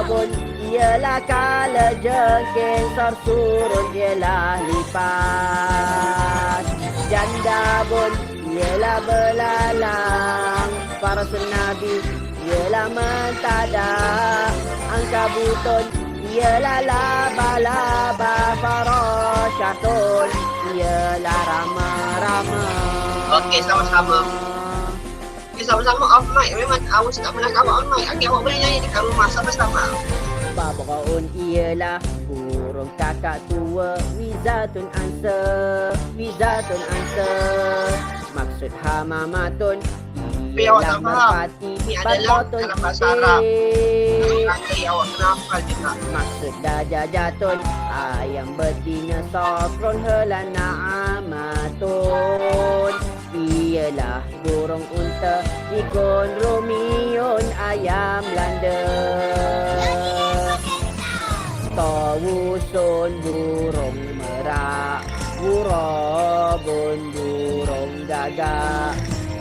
babun ialah kala jengking, surun ialah lipat. Janda bun ialah belalang, para senabi ialah mentadak. Angkabutun ialah laba-laba, farasyatun ialah rama-rama. Okey, sama-sama. Okey, sama-sama off mic. Memang awak tak pernah awak on mic. Okey, awak boleh nyanyi dekat rumah sama-sama. Babraun ialah burung kakak tua, wizatun answer, wizatun answer. Maksud hamamatun Tapi awak ialah tak faham. merpati, Ini adalah batotun dalam bahasa Arab. eh. Okey, awak kena hafal juga. Maksud dajajatun ayam betina, sofron helana amatun ialah burung unta, ikon rumiun ayam Belanda. Tawusun burung merak, wurabun burung gagak.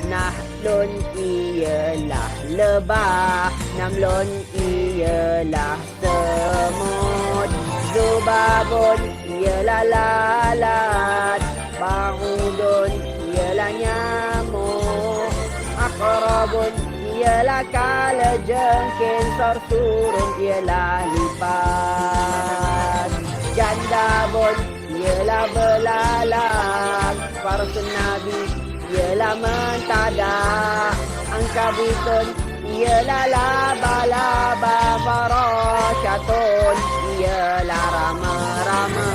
Nahlun ialah lebah, namlun ialah semut. Zubabun ialah lalat, bahudun ialah nyamuk. Akrabun ialah kala jengking, surun ialah lipat. Janda bun ialah belalang, para senabi ialah mentadak. Angkabutun ialah laba-laba, farasyatun ialah rama-rama.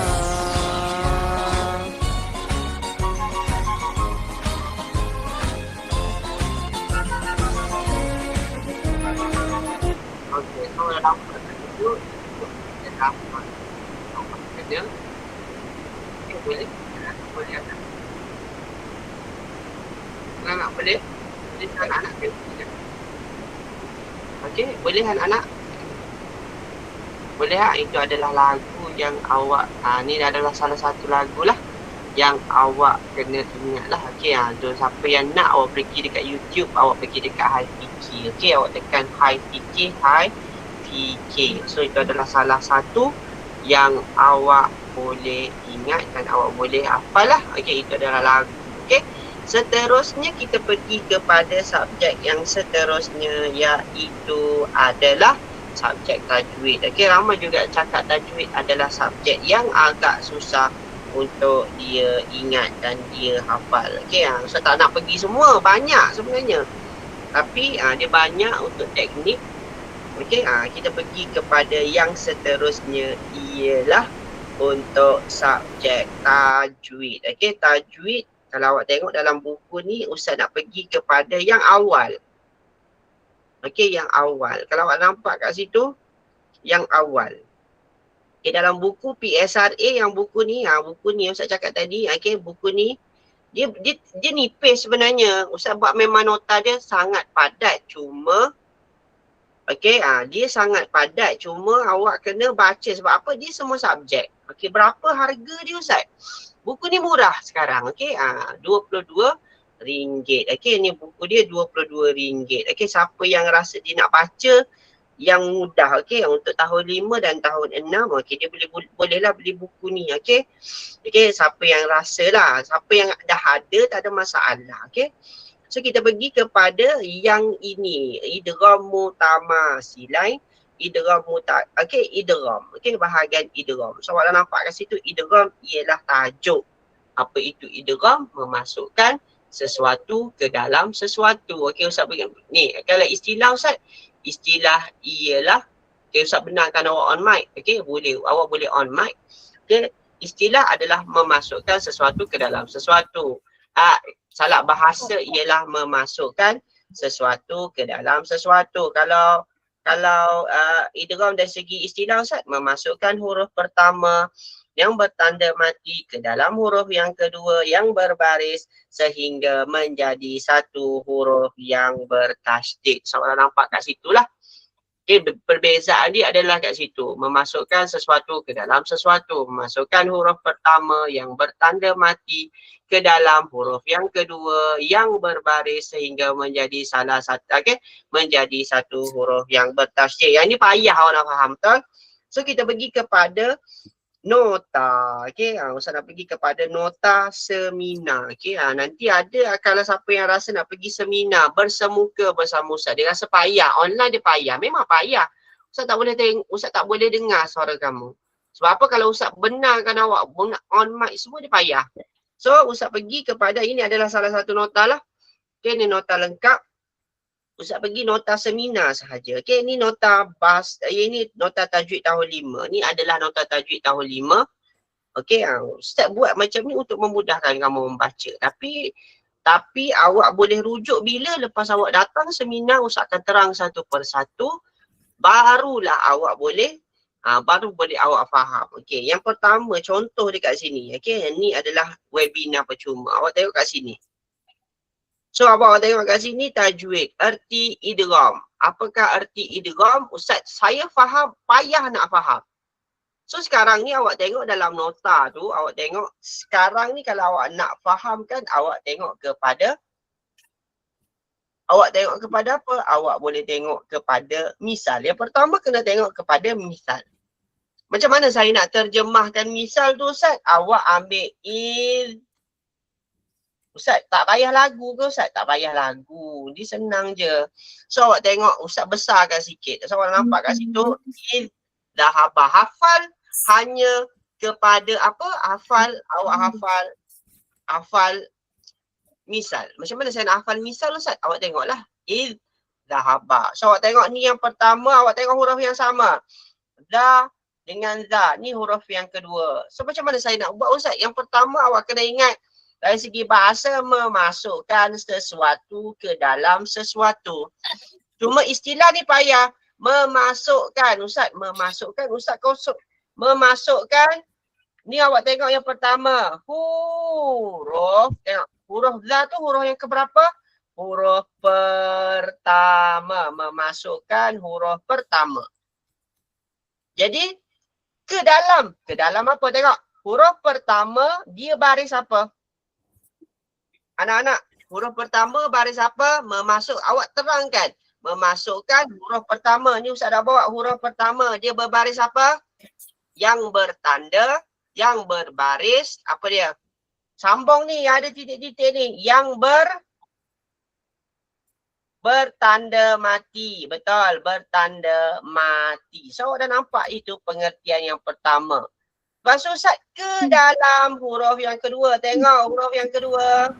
Okey, so dalam perkataan itu, kita hafal. Awak kena. Okey, boleh? Boleh ada. Anak boleh? Boleh anak-anak kena. Okey, boleh anak-anak? Boleh tak? Itu adalah lagu yang awak, ni adalah salah satu lagu lah yang awak kena ingat lah. Okey, tu siapa yang nak, awak pergi dekat YouTube, awak pergi dekat High PK. Okey, awak tekan High PK, High PK. So itu adalah salah satu yang awak boleh ingat dan awak boleh hafal lah. Okey, itu adalah lagu. Okey, seterusnya kita pergi kepada subjek yang seterusnya, iaitu adalah subjek tajwid. Okey, ramai juga cakap tajwid adalah subjek yang agak susah untuk dia ingat dan dia hafal. Okey, so tak nak pergi semua, banyak sebenarnya. Tapi dia banyak untuk teknik. Okey, kita pergi kepada yang seterusnya, ialah untuk subjek tajwid. Okey, tajwid kalau awak tengok dalam buku ni, Ustaz nak pergi kepada yang awal. Okey, yang awal. Kalau awak nampak kat situ, yang awal. Okay, dalam buku PSRA yang buku ni Ustaz cakap tadi, okay, buku ni dia nipis sebenarnya. Ustaz buat memang nota dia sangat padat, cuma okay, dia sangat padat, cuma awak kena baca. Sebab apa? Dia semua subjek. Okay, berapa harga dia Ustaz? Buku ni murah sekarang, okay, RM22. Okay, ni buku dia RM22. Okay, siapa yang rasa dia nak baca yang mudah, okey, untuk tahun 5 dan tahun 6, okey, dia bolehlah beli buku ni, okey. Okey, siapa yang rasalah, siapa yang dah ada tak ada masalah, okey. So kita pergi kepada yang ini, idgham mutamasilai, idgham idgham, okey, bahagian idgham. So awak dah nampak kat situ, idgham ialah tajuk. Apa itu idgham? Memasukkan sesuatu ke dalam sesuatu. Okey, Ustaz bagi ni, kalau istilah Ustaz, istilah ialah, okay, Ustaz benarkan awak on mic, okay, boleh, awak boleh on mic. Okay, istilah adalah memasukkan sesuatu ke dalam sesuatu. Salah bahasa ialah memasukkan sesuatu ke dalam sesuatu. Kalau idgham dari segi istilah Ustaz, memasukkan huruf pertama yang bertanda mati ke dalam huruf yang kedua yang berbaris sehingga menjadi satu huruf yang bertasydid. So, awak nampak kat situ lah. Okay, perbezaan dia adalah kat situ. Memasukkan sesuatu ke dalam sesuatu. Memasukkan huruf pertama yang bertanda mati ke dalam huruf yang kedua yang berbaris sehingga menjadi salah satu, okay, menjadi satu huruf yang bertasydid. Yang ni payah awak nak faham, betul? So kita pergi kepada nota. Okay, Ustaz nak pergi kepada nota seminar. Okay, nanti ada kalau siapa yang rasa nak pergi seminar bersemuka bersama Ustaz. Dia rasa payah. Online dia payah. Memang payah. Ustaz tak boleh Ustaz tak boleh dengar suara kamu. Sebab apa kalau Ustaz benarkan awak on mic semua dia payah. So Ustaz pergi kepada, ini adalah salah satu nota lah. Okay, ni nota lengkap. Ustaz pergi nota seminar sahaja. Okay, ni nota ini nota tajwid tahun 5. Ni adalah nota tajwid tahun 5. Okay, Ustaz buat macam ni untuk memudahkan kamu membaca. Tapi awak boleh rujuk bila lepas awak datang seminar, Ustaz akan terang satu persatu. Barulah awak boleh, baru boleh awak faham. Okay, yang pertama contoh dekat sini. Okay, ni adalah webinar percuma. Awak tengok kat sini. So abang tengok kat sini tajwid, erti idgham. Apakah erti idgham? Ustaz, saya faham, payah nak faham. So sekarang ni awak tengok dalam nota tu, awak tengok sekarang ni kalau awak nak fahamkan, awak tengok kepada apa? Awak boleh tengok kepada misal. Yang pertama kena tengok kepada misal. Macam mana saya nak terjemahkan misal tu, Ustaz? Awak ambil Ustaz, tak payah lagu ke Ustaz? Tak payah lagu. Dia senang je. So awak tengok Ustaz besarkan sikit. So awak nampak kat situ. Dhahaba. Hafal hanya kepada apa? Awak hafal misal. Macam mana saya nak hafal misal Ustaz? Awak tengoklah. Dhahaba. So awak tengok ni yang pertama, awak tengok huruf yang sama. Dha dengan za. Ni huruf yang kedua. So macam mana saya nak buat Ustaz? Yang pertama awak kena ingat, dari segi bahasa memasukkan sesuatu ke dalam sesuatu. Cuma istilah ni payah. Memasukkan Ustaz, kosong. Memasukkan, ni awak tengok yang pertama. Huruf, tengok. Huruf za tu huruf yang keberapa? Huruf pertama. Memasukkan huruf pertama. Jadi, ke dalam apa? Tengok. Huruf pertama, dia baris apa? Anak-anak, huruf pertama baris apa? Memasuk. Awak terangkan. Memasukkan huruf pertama. Ni Ustaz dah bawa huruf pertama. Dia berbaris apa? Yang bertanda, yang berbaris. Apa dia? Sambung ni, ada titik-titik ni. Yang bertanda mati. Betul, bertanda mati. So awak dah nampak itu pengertian yang pertama. Lepas tu Ustaz ke dalam huruf yang kedua. Tengok huruf yang kedua.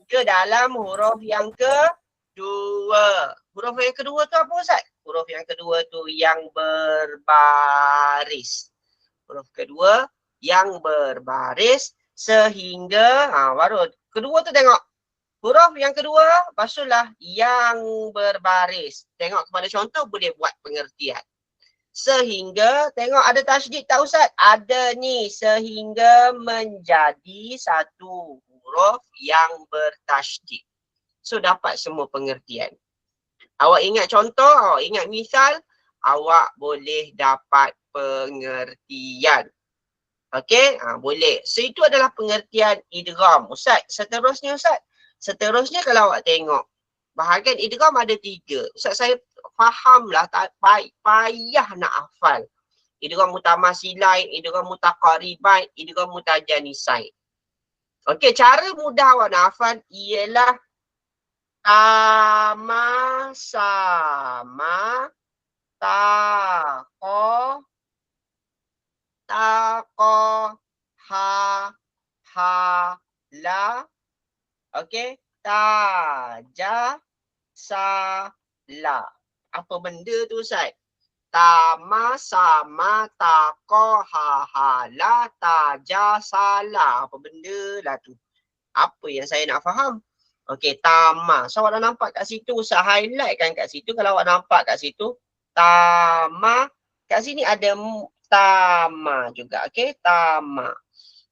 Ke dalam huruf yang kedua. Huruf yang kedua tu apa Ustaz? Huruf yang kedua tu yang berbaris. Huruf kedua yang berbaris sehingga, baru kedua tu tengok. Huruf yang kedua, lepastulah yang berbaris. Tengok kepada contoh boleh buat pengertian. Sehingga, tengok ada tasydid tak Ustaz? Ada ni, sehingga menjadi satu huruf yang bertasydid. So dapat semua pengertian. Awak ingat contoh, awak ingat misal, awak boleh dapat pengertian. Okey, boleh. So itu adalah pengertian idgham. Ustaz, seterusnya Ustaz. Seterusnya kalau awak tengok, bahagian idgham ada 3. Ustaz saya fahamlah, tak payah nak hafal. Idgham mutamasilain, idgham mutaqaribain, idgham mutajanisain. Okey, cara mudah awak nak hafal ialah tama sama taqo ha la. Okey, taja sa la. Apa benda tu Ustaz? Tama sama taqo ha la taja sala. Apa benda lah tu? Apa yang saya nak faham? Okey, tama. So awak dah nampak kat situ, Ustaz highlight kan kat situ. Kalau awak nampak kat situ, tama. Kat sini ada tama juga. Okey, tama.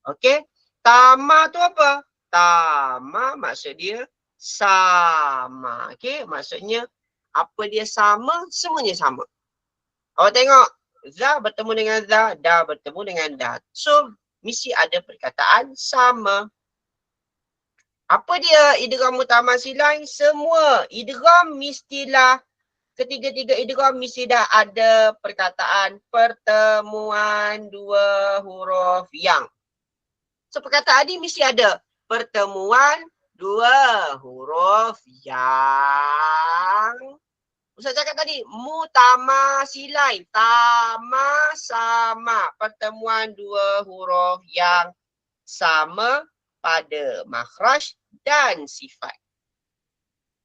Okey, tama tu apa? Tama maksud dia sama. Okey, maksudnya Apa dia sama? Semuanya sama. Awak tengok, za bertemu dengan za, da bertemu dengan da. So, mesti ada perkataan sama. Apa dia idgham mutamatsilain? Semua idgham mestilah, ketiga-tiga idgham mesti dah ada perkataan pertemuan dua huruf yang. So, perkataan ni mesti ada pertemuan dua huruf yang. Ustaz cakap tadi, mutamatsilain, tama sama, pertemuan dua huruf yang sama pada makhraj dan sifat.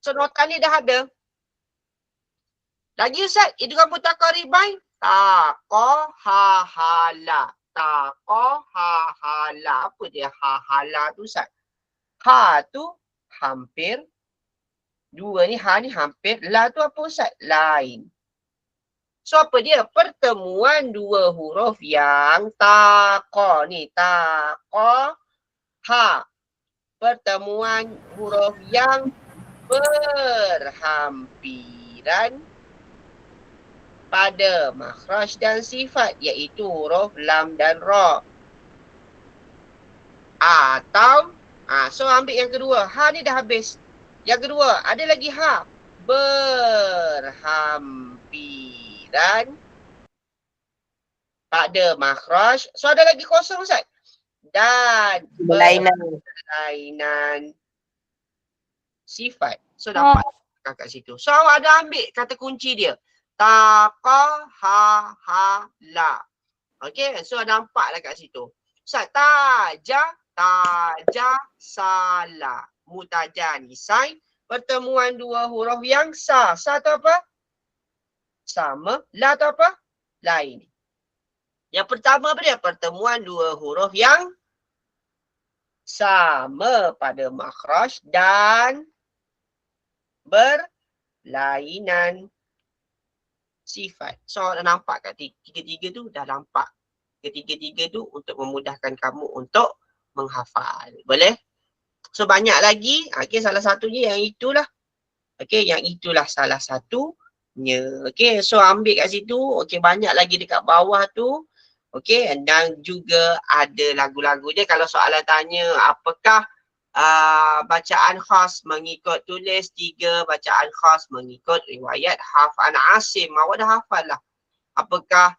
So nota ni dah ada. Lagi Ustaz, idgham mutaqaribain, taqahahala. Taqahahala. Apa dia hahala tu Ustaz? Ha tu hampir. Dua ni, ha ni hampir. La tu apa Ustaz? Lain. So apa dia? Pertemuan dua huruf yang taqa ni. Taqa. Ha. Pertemuan huruf yang berhampiran pada makhraj dan sifat, iaitu huruf lam dan ra. Atau, so ambil yang kedua. Ha ni dah habis. Yang kedua, ada lagi ha. Berhampiran pada makhraj. So ada lagi kosong Ustaz. Dan berlainan sifat. So dapat kat situ. So awak ada ambil kata kunci dia. Taqahahala. Okay, so nampaklah kat situ. Ustaz, taja salah. Mutajanisai, pertemuan dua huruf yang sa. Sa tu apa? Sama. La tu apa? Lain. Yang pertama apa dia? Pertemuan dua huruf yang sama pada makhraj dan berlainan sifat. So dah nampak kat tiga-tiga tu, dah nampak ketiga-tiga tu untuk memudahkan kamu untuk menghafal. Boleh? So banyak lagi. Okay, salah satunya yang itulah. Okay, yang itulah salah satunya. Okay, so ambil kat situ. Okay, banyak lagi dekat bawah tu. Okay, dan juga ada lagu-lagu dia. Kalau soalan tanya apakah bacaan khas mengikut tulis, 3 bacaan khas mengikut riwayat Hafs an Asim. Awak dah hafal lah. Apakah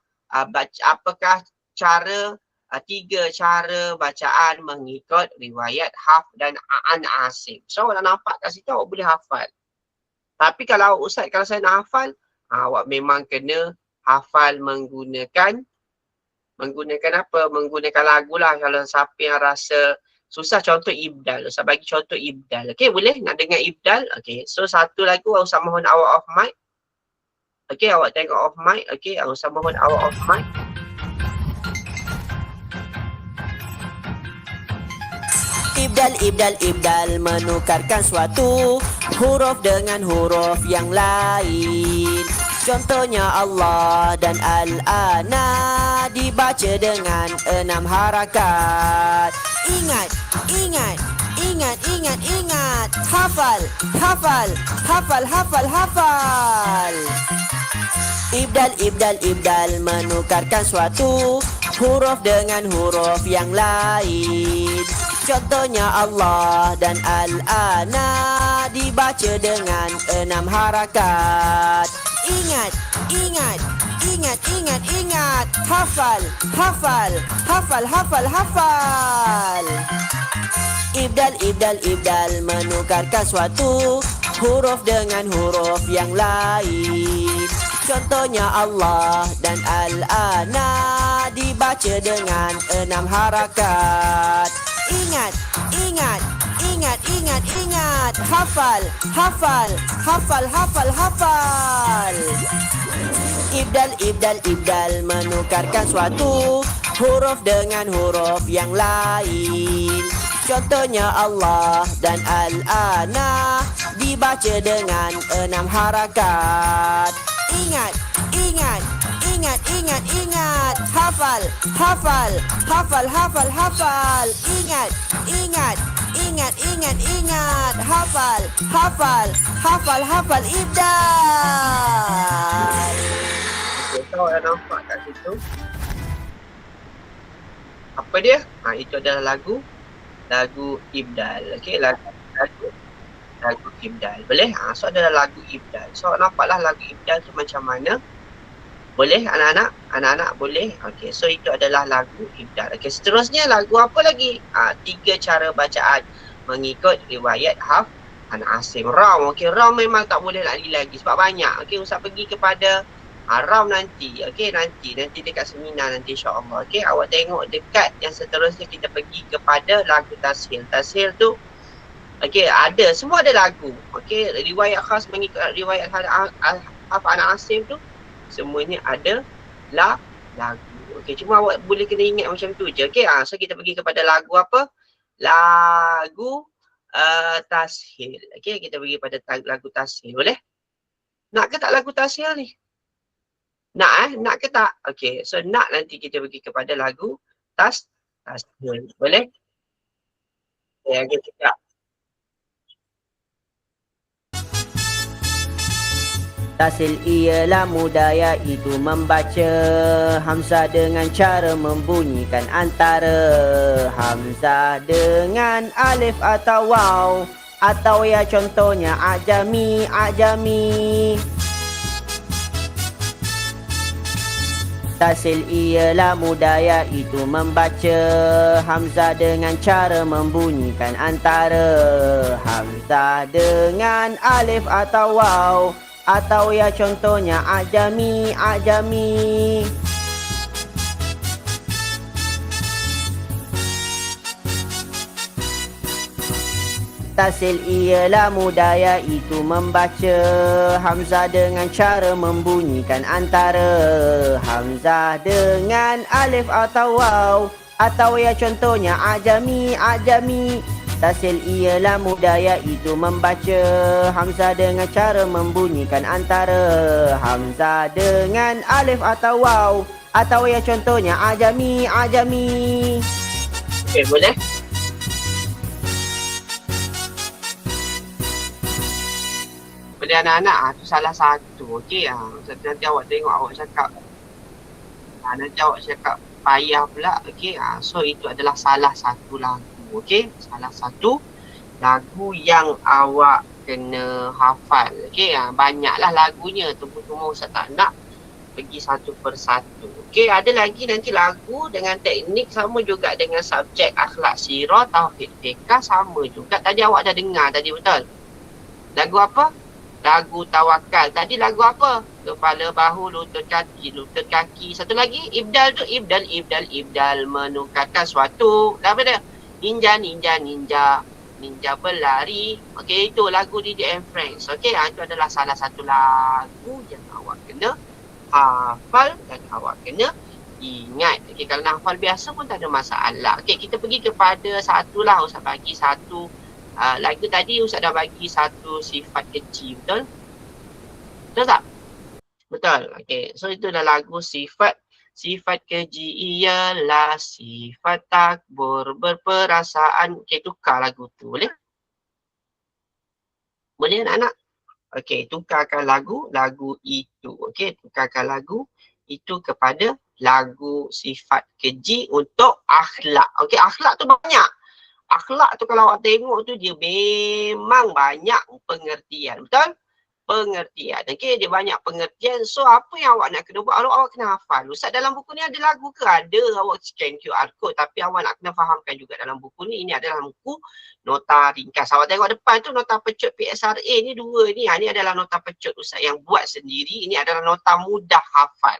cara 3 cara bacaan mengikut riwayat Hafs dan an Asim. So awak dah nampak kat situ, awak boleh hafal. Tapi kalau Ustaz, kalau saya nak hafal, awak memang kena hafal menggunakan apa? Menggunakan lagu lah. Kalau siapa yang rasa susah, contoh ibdal. Ustaz bagi contoh ibdal. Okay, boleh nak dengar ibdal? Okay, so satu lagu Ustaz mohon awak off mic. Okay, awak tengok off mic. Okay, Ustaz mohon awak off mic. Ibdal menukarkan suatu huruf dengan huruf yang lain. Contohnya Allah dan Al-Ana dibaca dengan 6 harakat. Ingat. Hafal. Ibdal menukarkan suatu huruf dengan huruf yang lain. Contohnya Allah dan Al-Ana dibaca dengan 6 harakat. Ingat. Hafal. Ibdal menukarkan suatu huruf dengan huruf yang lain. Contohnya Allah dan Al-Ana dibaca dengan 6 harakat. Ingat. Hafal. Ibdal menukarkan suatu huruf dengan huruf yang lain. Contohnya Allah dan Al-Ana dibaca dengan 6 harakat. Ingat. Hafal. Ingat. ingat. Hafal Ibdal. Okay, so dah nampak kat situ. Apa dia? Itu adalah lagu Ibdal. Okey, lagu Ibdal. Boleh? So adalah lagu Ibdal. So nampaklah lagu Ibdal tu macam mana? Boleh anak-anak? Anak-anak boleh? Okey, so itu adalah lagu Ibdal. Okey, seterusnya lagu apa lagi? 3 cara bacaan mengikut riwayat Anak Asim. Ram. Okey, Ram memang tak boleh lagi sebab banyak. Okey, Ustaz pergi kepada Ram nanti. Okey, nanti dekat seminar nanti insya-Allah. Okey, awak tengok dekat yang seterusnya kita pergi kepada lagu Tashil. Tashil tu okey, semua ada lagu. Okey, riwayat khas mengikut riwayat Anak Asim tu semuanya ada lagu. Okey, cuma awak boleh kena ingat macam tu je. Okey, so kita pergi kepada lagu apa? Lagu Tashil. Okey, kita pergi pada lagu Tashil. Boleh? Nak ke tak lagu Tashil ni? Nak nak ke tak? Okey, so nak nanti kita pergi kepada lagu Tashil. Boleh? Okay, cakap. Tashil ialah mudah iaitu membaca Hamzah dengan cara membunyikan antara Hamzah dengan alif atau waw atau ya contohnya ajami. Tashil ialah mudah iaitu membaca Hamzah dengan cara membunyikan antara Hamzah dengan alif atau waw atau ya contohnya ajami. Tashil ialah mudah iaitu membaca Hamzah dengan cara membunyikan antara Hamzah dengan alif atau waw atau ya contohnya ajami. Tashil ialah mudah iaitu membaca Hamzah dengan cara membunyikan antara Hamzah dengan alif atau waw atau ya contohnya ajami. Okey, boleh? Boleh anak-anak? Tu salah satu. Okey, nanti awak tengok awak cakap. Nanti awak cakap payah pula. Okey, so itu adalah salah satu lagu. Okey, salah satu lagu yang awak kena hafal. Okey, banyaklah lagunya. Tunggu Ustaz tak nak pergi satu persatu. Okey, ada lagi nanti lagu dengan teknik sama juga dengan subjek akhlak sirah, tauhid fiqh sama juga. Tadi awak dah dengar tadi, betul? Lagu apa? Lagu tawakal. Tadi lagu apa? Kepala, bahu, lutut kaki. Satu lagi, ibdal tu, ibdal menukarkan suatu. Apa dia? Ninja berlari. Okey, itu lagu DJ and Friends. Okey, itu adalah salah satu lagu yang awak kena hafal dan awak kena ingat. Okey, kalau nak hafal biasa pun tak ada masalah. Okey, kita pergi kepada satu lah. Ustaz bagi satu lagu tadi. Ustaz dah bagi satu sifat keji. Betul? Betul tak? Betul. Okey, so itu adalah lagu sifat keji ialah sifat takbur berperasaan. Okey, tukar lagu tu. Boleh? Boleh anak-anak? Okey, tukarkan lagu itu. Okey, tukarkan lagu itu kepada lagu sifat keji untuk akhlak. Okey, akhlak tu banyak. Akhlak tu kalau awak tengok tu dia memang banyak pengertian. Betul? Pengertian. Okey, dia banyak pengertian. So, apa yang awak nak kena buat? Awak kena hafal. Ustaz, dalam buku ni ada lagu ke? Ada. Awak scan QR code. Tapi awak nak kena fahamkan juga dalam buku ni. Ini adalah buku nota ringkas. Awak tengok depan tu nota pecut PSRA ni 2 ni. Ini adalah nota pecut Ustaz yang buat sendiri. Ini adalah nota mudah hafal.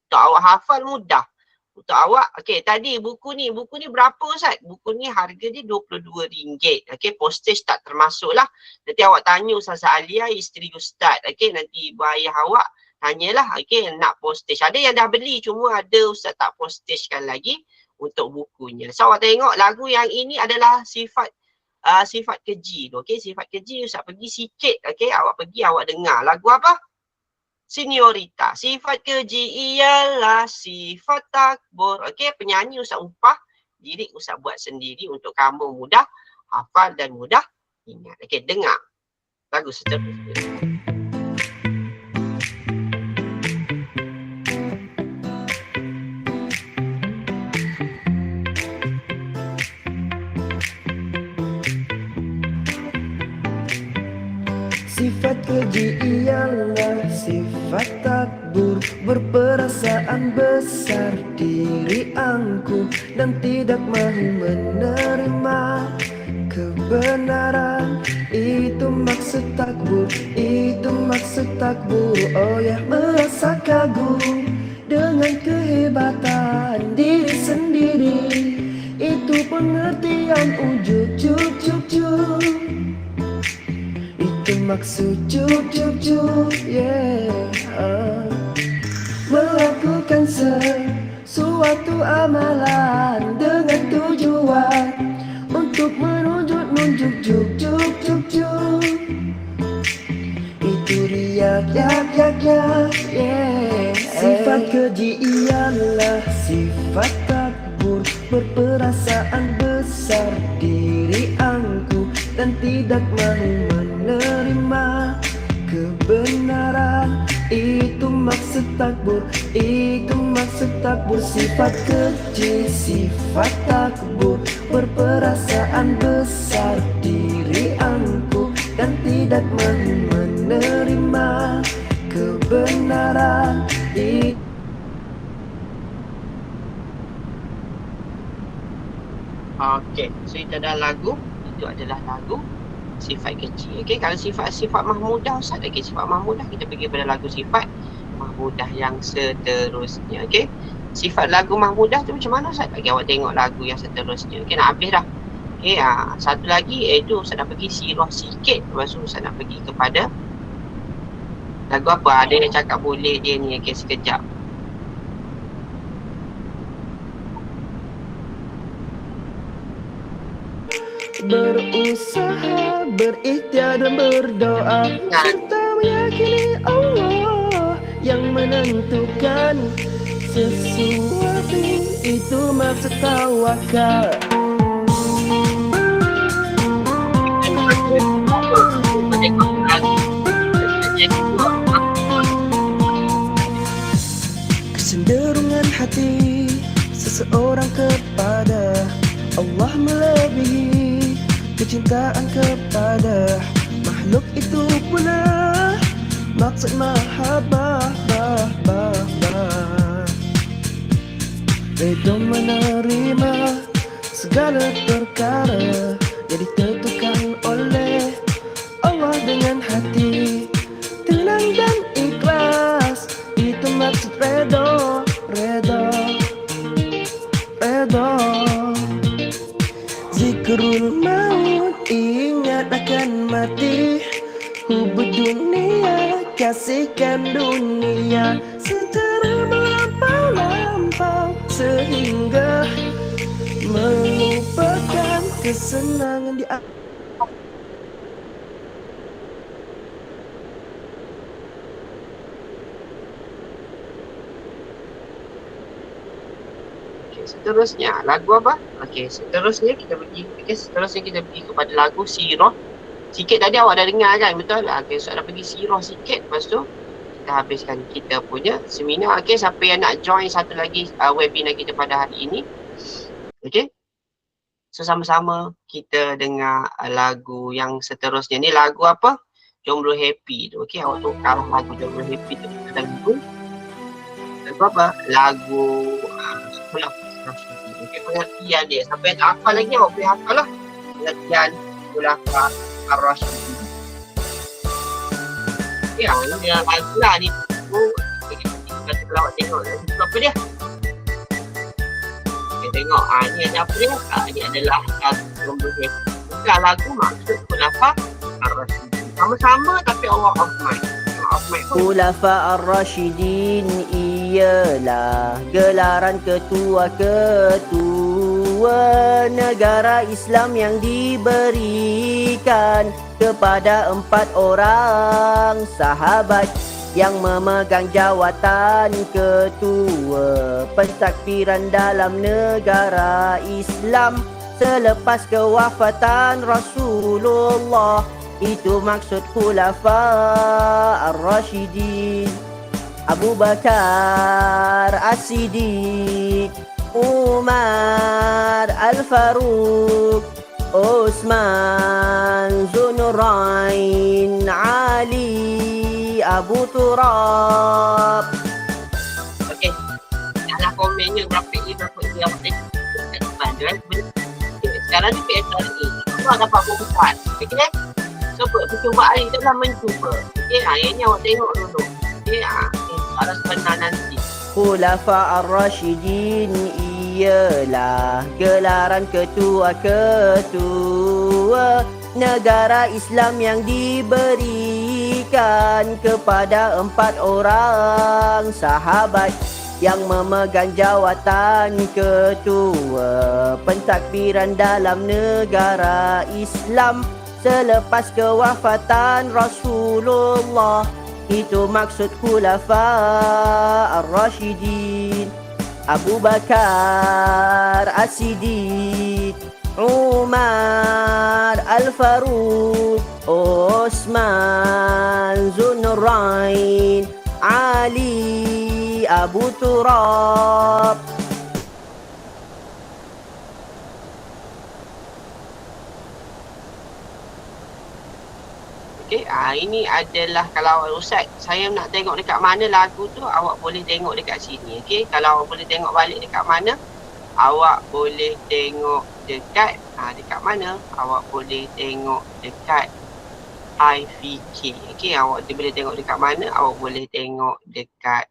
Untuk awak hafal mudah. Untuk awak, okey, tadi buku ni berapa Ustaz? Buku ni harga dia RM22. Okey, postage tak termasuk lah. Nanti awak tanya Ustazah Alia, isteri Ustaz. Okey, nanti ibu ayah awak tanyalah, okey, nak postage. Ada yang dah beli, cuma ada Ustaz tak postagekan lagi untuk bukunya. So, awak tengok lagu yang ini adalah sifat keji tu. Okey, sifat keji Ustaz pergi sikit. Okey, awak pergi, awak dengar. Lagu apa? Seniorita. Sifat keji ialah sifat takbur. Okey, penyanyi Ustaz upah, lirik Ustaz buat sendiri untuk kamu mudah hafal dan mudah ingat. Okey, dengar lagu seterusnya. Sifat keji ialah sifat takbur, berperasaan besar diri angkuh dan tidak mahu menerima kebenaran. Itu maksud takbur, itu maksud takbur. Oh ya, merasa kagum dengan kehebatan diri sendiri. Itu pengertian ujub jub jub jub. Itu maksud jub jub jub, yeah. Melakukan sesuatu amalan dengan tujuan untuk menunjuk jub jub jub jub. Itu riak yak yak yak, yeah. Sifat keji ialah sifat takbur, berperasaan besar diri angkuh dan tidak mahu menerima kebenaran. Itu maksud takbur, itu maksud takbur. Sifat keji, sifat takbur, berperasaan besar diri angkuh dan tidak mahu menerima kebenaran. Okey, so itu adalah lagu. Itu adalah lagu sifat kecil. Okey, kalau sifat mahmudah Ustaz, okey, sifat mahmudah kita pergi pada lagu sifat mahmudah yang seterusnya. Okey, sifat lagu mahmudah tu macam mana Ustaz? Bagi awak tengok lagu yang seterusnya. Okey, nak habis dah. Okey, satu lagi iaitu Ustaz nak pergi sirah sikit. Lepas tu Ustaz nak pergi kepada lagu apa? Ada yang cakap boleh dia ni. Okey, sekejap. Berusaha, berikhtiar dan berdoa serta meyakini Allah yang menentukan sesuatu. Itu maksud tawakal. Kecenderungan hati seseorang kepada Allah melebihi kecintaan kepada makhluk itu pula maksud mahabbah. Redha menerima segala perkara yang ditentukan oleh Allah dengan hati tenang dan ikhlas. Itu maksud redha. Zikrul maut, ingat akan mati. Hubud dunia, kasihkan dunia secara melampau-lampau sehingga melupakan kesenangan di Seterusnya lagu apa? Okey, seterusnya kita pergi kepada lagu sirah. Sikit tadi awak dah dengar kan, betul? Okey, so nak pergi sirah sikit, lepas tu kita habiskan kita punya seminar. Okey, siapa yang nak join satu lagi webinar kita pada hari ini. Okey. So sama-sama kita dengar lagu yang seterusnya. Ni lagu apa? Jomblo Happy tu. Okey, awak tukar lagu Jomblo Happy tu kita lagu apa? Lagu okay, pengertian dia. Sampai tak hafal lagi, awak boleh hafal lah. Pengertian Khulafa Ar-Rasyidin. Ya, ini adalah lagu lah ni. Kita awak tengok lagu apa dia. Okay, tengok. Ni ada apa dia? Ni adalah lagu Jomblo Happy. Bukan lagu maksud Khulafa Ar-Rasyidin. Sama-sama tapi awak off mic. Khulafa Ar-Rasyidin ialah gelaran ketua-ketua negara Islam yang diberikan kepada 4 orang sahabat yang memegang jawatan ketua pentakbiran dalam negara Islam selepas kewafatan Rasulullah. Itu maksud khulafa ar-rasyidin. Abu Bakar As-Siddiq, Umar Al-Faruq, Utsman Zunurain, Ali Abu Turab. Okey. Dalam komennya berapa awak tengok kat depan tu kan. Sekarang ni PSRE. Awak dapat buat. Okey. So percubaan ni adalah mencuba. Okey, yang ni awak tengok dulu. Okey, soalan sebenar nanti. Khulafa ar-rasyidin ialah gelaran ketua-ketua negara Islam yang diberikan kepada 4 orang sahabat yang memegang jawatan ketua pentadbiran dalam negara Islam selepas kewafatan Rasulullah. Itu maksud khulafa ar-rasyidin. Abu Bakar As-Siddiq, Umar Al-Faruq, Utsman Zunurain, Ali Abu Turab. Okey, ini adalah kalau Ustaz saya nak tengok dekat mana lagu tu, awak boleh tengok dekat sini. Okey, kalau awak boleh tengok balik dekat mana, awak boleh tengok dekat dekat mana? Awak boleh tengok dekat HiFi-K. Okey, awak boleh tengok dekat mana? Awak boleh tengok dekat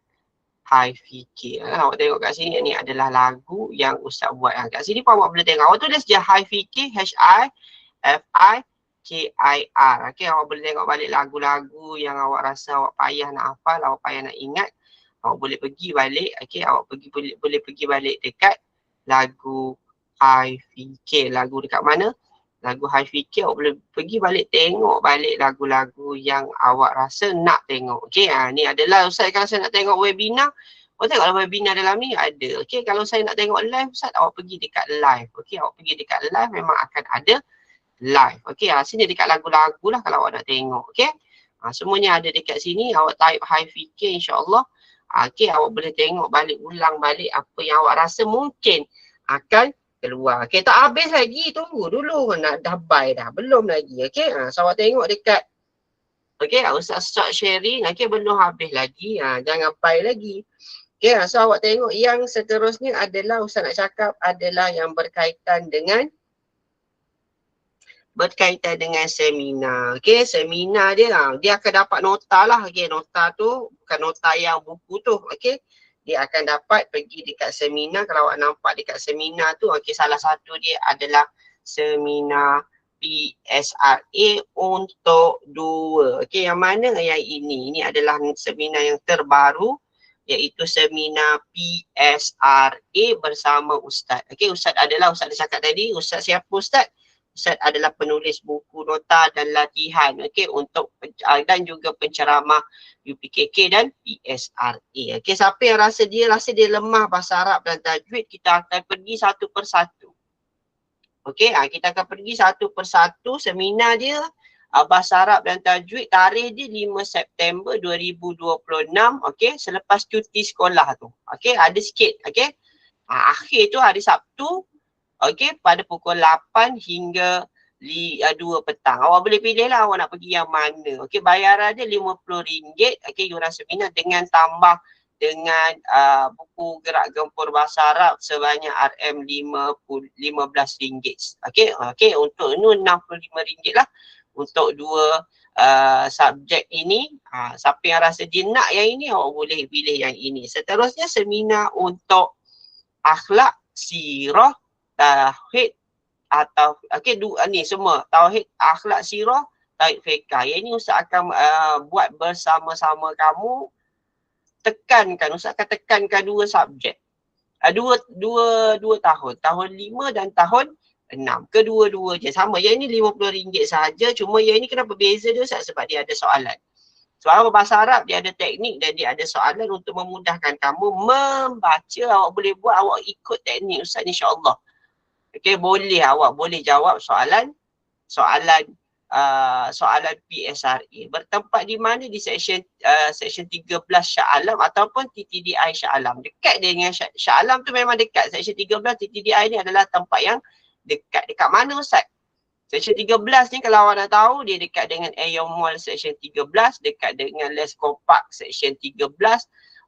HiFi-K. Awak tengok kat sini, ni adalah lagu yang Ustaz buat. Kat sini pun awak boleh tengok. Awak tulis je HiFi-K, HiFi KIR. Okay, awak boleh tengok balik lagu-lagu yang awak rasa awak payah nak hafal, awak payah nak ingat. Awak boleh pergi balik. Okay, awak boleh pergi balik dekat lagu HiFi-K. Lagu dekat mana? Lagu HiFi-K. Awak boleh pergi balik tengok balik lagu-lagu yang awak rasa nak tengok. Okay, ni adalah Ustaz kalau saya nak tengok webinar. Awak tengok webinar dalam ni ada. Okay, kalau saya nak tengok live Ustaz, awak pergi dekat live. Okay, awak pergi dekat live memang akan ada live. Okey, sini dekat lagu-lagu lah kalau awak nak tengok. Okey. Semuanya ada dekat sini. Awak type HiFi-K insya-Allah. Okey, awak boleh tengok balik, ulang balik apa yang awak rasa mungkin akan keluar. Okey, tak habis lagi. Tunggu dulu. Nak dah buy dah. Belum lagi. Okey. So awak tengok dekat Ustaz start sharing. Okey, belum habis lagi. Jangan buy lagi. Okey, so awak tengok yang seterusnya adalah Ustaz nak cakap adalah yang berkaitan dengan seminar. Okey, seminar dia akan dapat nota lah. Okey, nota tu bukan nota yang buku tu. Okey, dia akan dapat pergi dekat seminar. Kalau awak nampak dekat seminar tu, okey, salah satu dia adalah seminar PSRA untuk 2. Okey, yang mana yang ini? Ini adalah seminar yang terbaru, iaitu seminar PSRA bersama Ustaz. Okey, Ustaz adalah, Ustaz dah cakap tadi, Ustaz siapa Ustaz? Ustaz adalah penulis buku nota dan latihan, okey, untuk dan juga penceramah UPKK dan PSRA. Okey, siapa yang rasa dia lemah bahasa Arab dan tajwid, kita akan pergi satu persatu. Okey, kita akan pergi satu persatu seminar dia bahasa Arab dan tajwid. Tarikh dia 5 September 2026, okey, selepas cuti sekolah tu. Okey, ada sikit, okey. Akhir tu hari Sabtu. Okey, pada pukul 8 hingga 2 petang. Awak boleh pilih lah awak nak pergi yang mana. Okey, bayaran dia RM50. Okey, yuran seminar dengan tambah dengan buku gerak gempur bahasa Arab sebanyak RM15. Okey, untuk ini RM65 lah untuk 2 subjek ini. Siapa yang rasa dia nak yang ini, awak boleh pilih yang ini. Seterusnya seminar untuk akhlak, sirah, tauhid atau ni semua tauhid, akhlak, sirah, tauhid, fiqh. Yang ini Ustaz akan buat bersama-sama kamu. Ustaz akan tekankan 2 subjek. Dua tahun. Tahun 5 dan tahun 6. Kedua-dua je sama. Yang ini RM50 sahaja. Cuma yang ini kenapa beza dia Ustaz? Sebab dia ada soalan. Sebab bahasa Arab dia ada teknik dan dia ada soalan untuk memudahkan kamu membaca. Awak boleh buat, awak ikut teknik Ustaz insya-Allah. Okey, boleh awak boleh jawab soalan soalan PSRA. Bertempat di mana di section 13 Shah Alam ataupun TTDI Shah Alam. Dekat dia dengan Shah Alam tu memang dekat. Section 13 TTDI ni adalah tempat yang dekat. Dekat mana Ustaz? Section 13 ni kalau awak nak tahu dia dekat dengan Aeon Mall section 13, dekat dengan Lesco Park section 13.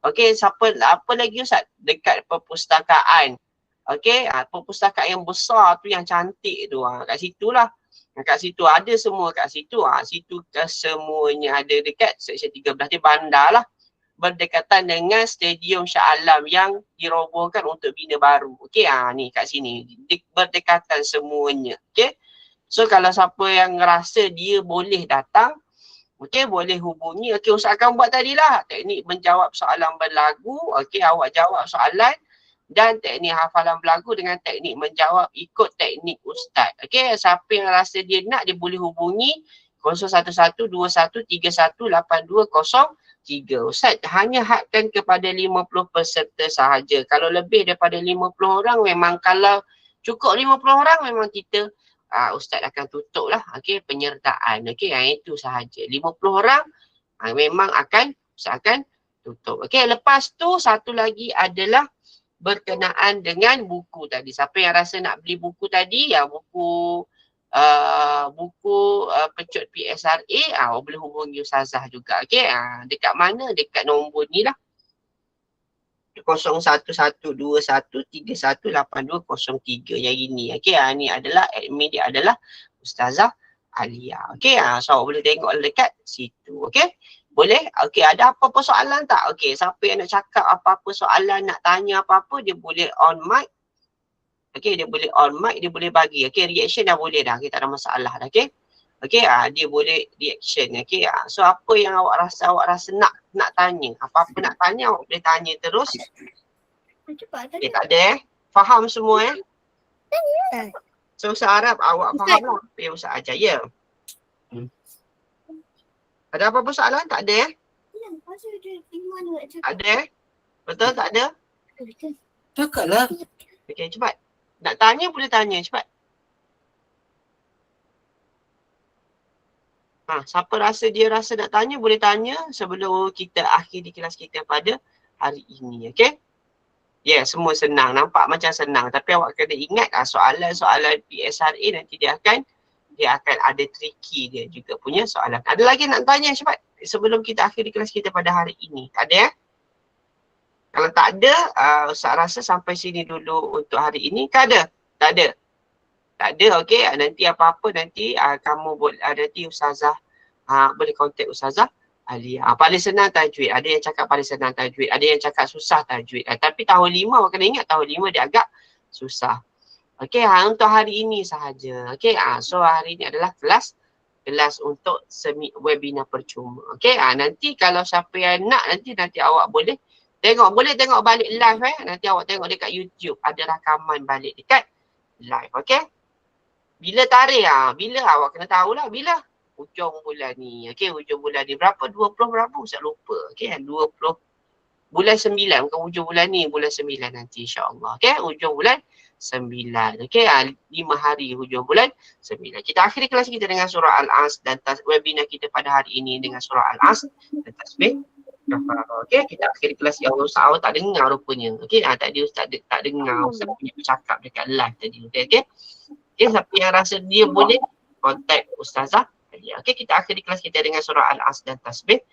Okey, apa lagi Ustaz? Dekat perpustakaan. Okey, perpustakaan yang besar tu yang cantik tu. Kat situlah. Kat situ ada semua kat situ. Situ semuanya ada dekat section 13. Dia bandar lah. Berdekatan dengan Stadium Shah Alam yang dirobohkan untuk bina baru. Okey, ni kat sini. Berdekatan semuanya. Okey. So kalau siapa yang rasa dia boleh datang, okey, boleh hubungi. Okey, Ustaz akan buat tadilah teknik menjawab soalan berlagu. Okey, awak jawab soalan dan teknik hafalan berlagu dengan teknik menjawab ikut teknik Ustaz. Okey, siapa yang rasa dia nak, dia boleh hubungi 01121318203. Ustaz hanya hadkan kepada 50 peserta sahaja. Kalau lebih daripada 50 orang, memang kalau cukup 50 orang, memang kita Ustaz akan tutup lah, okey, penyertaan. Okey, itu sahaja. 50 orang memang Ustaz akan tutup. Okey, lepas tu satu lagi adalah berkenaan dengan buku tadi. Siapa yang rasa nak beli buku tadi, buku pecut PSRA, boleh hubungi Ustazah juga. Okey, dekat mana? Dekat nombor ni lah. 0112131823 yang ini. Okey, ni adalah admin dia adalah Ustazah Alia. Okey, so awak boleh tengok dekat situ. Okey, boleh? Okey, ada apa-apa soalan tak? Okey, siapa yang nak cakap apa-apa soalan, nak tanya apa-apa, dia boleh on mic. Okey, dia boleh on mic, dia boleh bagi. Okey, reaction dah boleh dah. Kita tak ada masalah dah. Okey. Okey, dia boleh reaction. Okey, so apa yang awak rasa nak tanya, apa-apa nak tanya awak boleh tanya terus. Okey, tak ada faham semua So Ustaz harap awak faham lah apa yang Ustaz ajar, ya. Ada apa-apa soalan? Tak ada Ada Betul tak ada? Cakap lah. Okey, cepat. Nak tanya boleh tanya, cepat. Siapa rasa nak tanya, boleh tanya sebelum kita akhiri kelas kita pada hari ini. Okey? Ya, semua senang. Nampak macam senang. Tapi awak kena ingat soalan-soalan PSRA nanti dia akan ada tricky dia juga punya soalan. Ada lagi nak tanya cepat sebelum kita akhiri kelas kita pada hari ini? Tak ada Kalau tak ada, Ustaz rasa sampai sini dulu untuk hari ini. Tak ada? Tak ada, okey. Nanti apa-apa nanti kamu boleh, nanti Ustazah boleh kontak Ustazah Alia. Paling senang tajwid. Ada yang cakap paling senang tajwid. Ada yang cakap susah tajwid. Tapi tahun 5, awak kena ingat tahun 5 dia agak susah. Okey, untuk hari ini sahaja. Okey, so hari ini adalah kelas untuk semi webinar percuma. Okey, nanti kalau siapa yang nak, nanti awak boleh tengok balik live Nanti awak tengok dekat YouTube. Ada rakaman balik dekat live. Okey. Bila tarikh? Bila awak kena tahulah bila. Hujung bulan ni. Okey, hujung bulan ni. Berapa? 20 berapa? Saya lupa. Okey, 20 bulan 9. Bukan hujung bulan ni. Bulan 9 nanti insyaAllah. Okey, hujung bulan 9. Okey, 5 hari hujung bulan 9. Kita akhiri kelas kita dengan surah Al-As dan webinar kita pada hari ini dengan surah Al-As dan tasbih. Okey, kita akhiri kelas. Ya Allah, Ustaz tak dengar rupanya. Okey, tadi Ustaz tak dengar. Ustaz punya bercakap dekat live tadi. Okey. Okey, siapa yang rasa dia boleh kontak Ustazah. Okey, kita akhiri kelas kita dengan surah Al-As dan tasbih.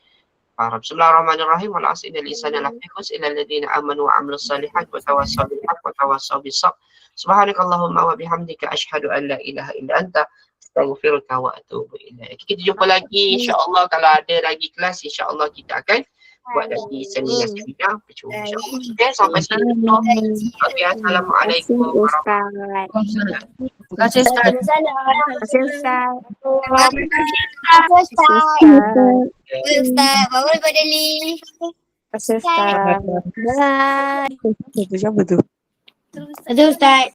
Bismillahirrahmanirrahim. Wal 'asri innal insana lafi khusr illa alladziina aamanu wa 'amilus shalihaati wa tawassaw bil haqqi wa tawassaw bis sabr. Subhanakallahumma wa bihamdika asyhadu an la ilaha illa anta astaghfiruka wa atubu ilaik. Kita jumpa lagi insya-Allah. Kalau ada lagi kelas, insya-Allah kita akan buat lagi seminar percuma insya-Allah. Okey, sampai sini dulu. Okey, assalamualaikum warahmatullahi wabarakatuh. Terima kasih Ustaz. Ustaz, bawa pada Li. Siapa tu? Ada Ustaz.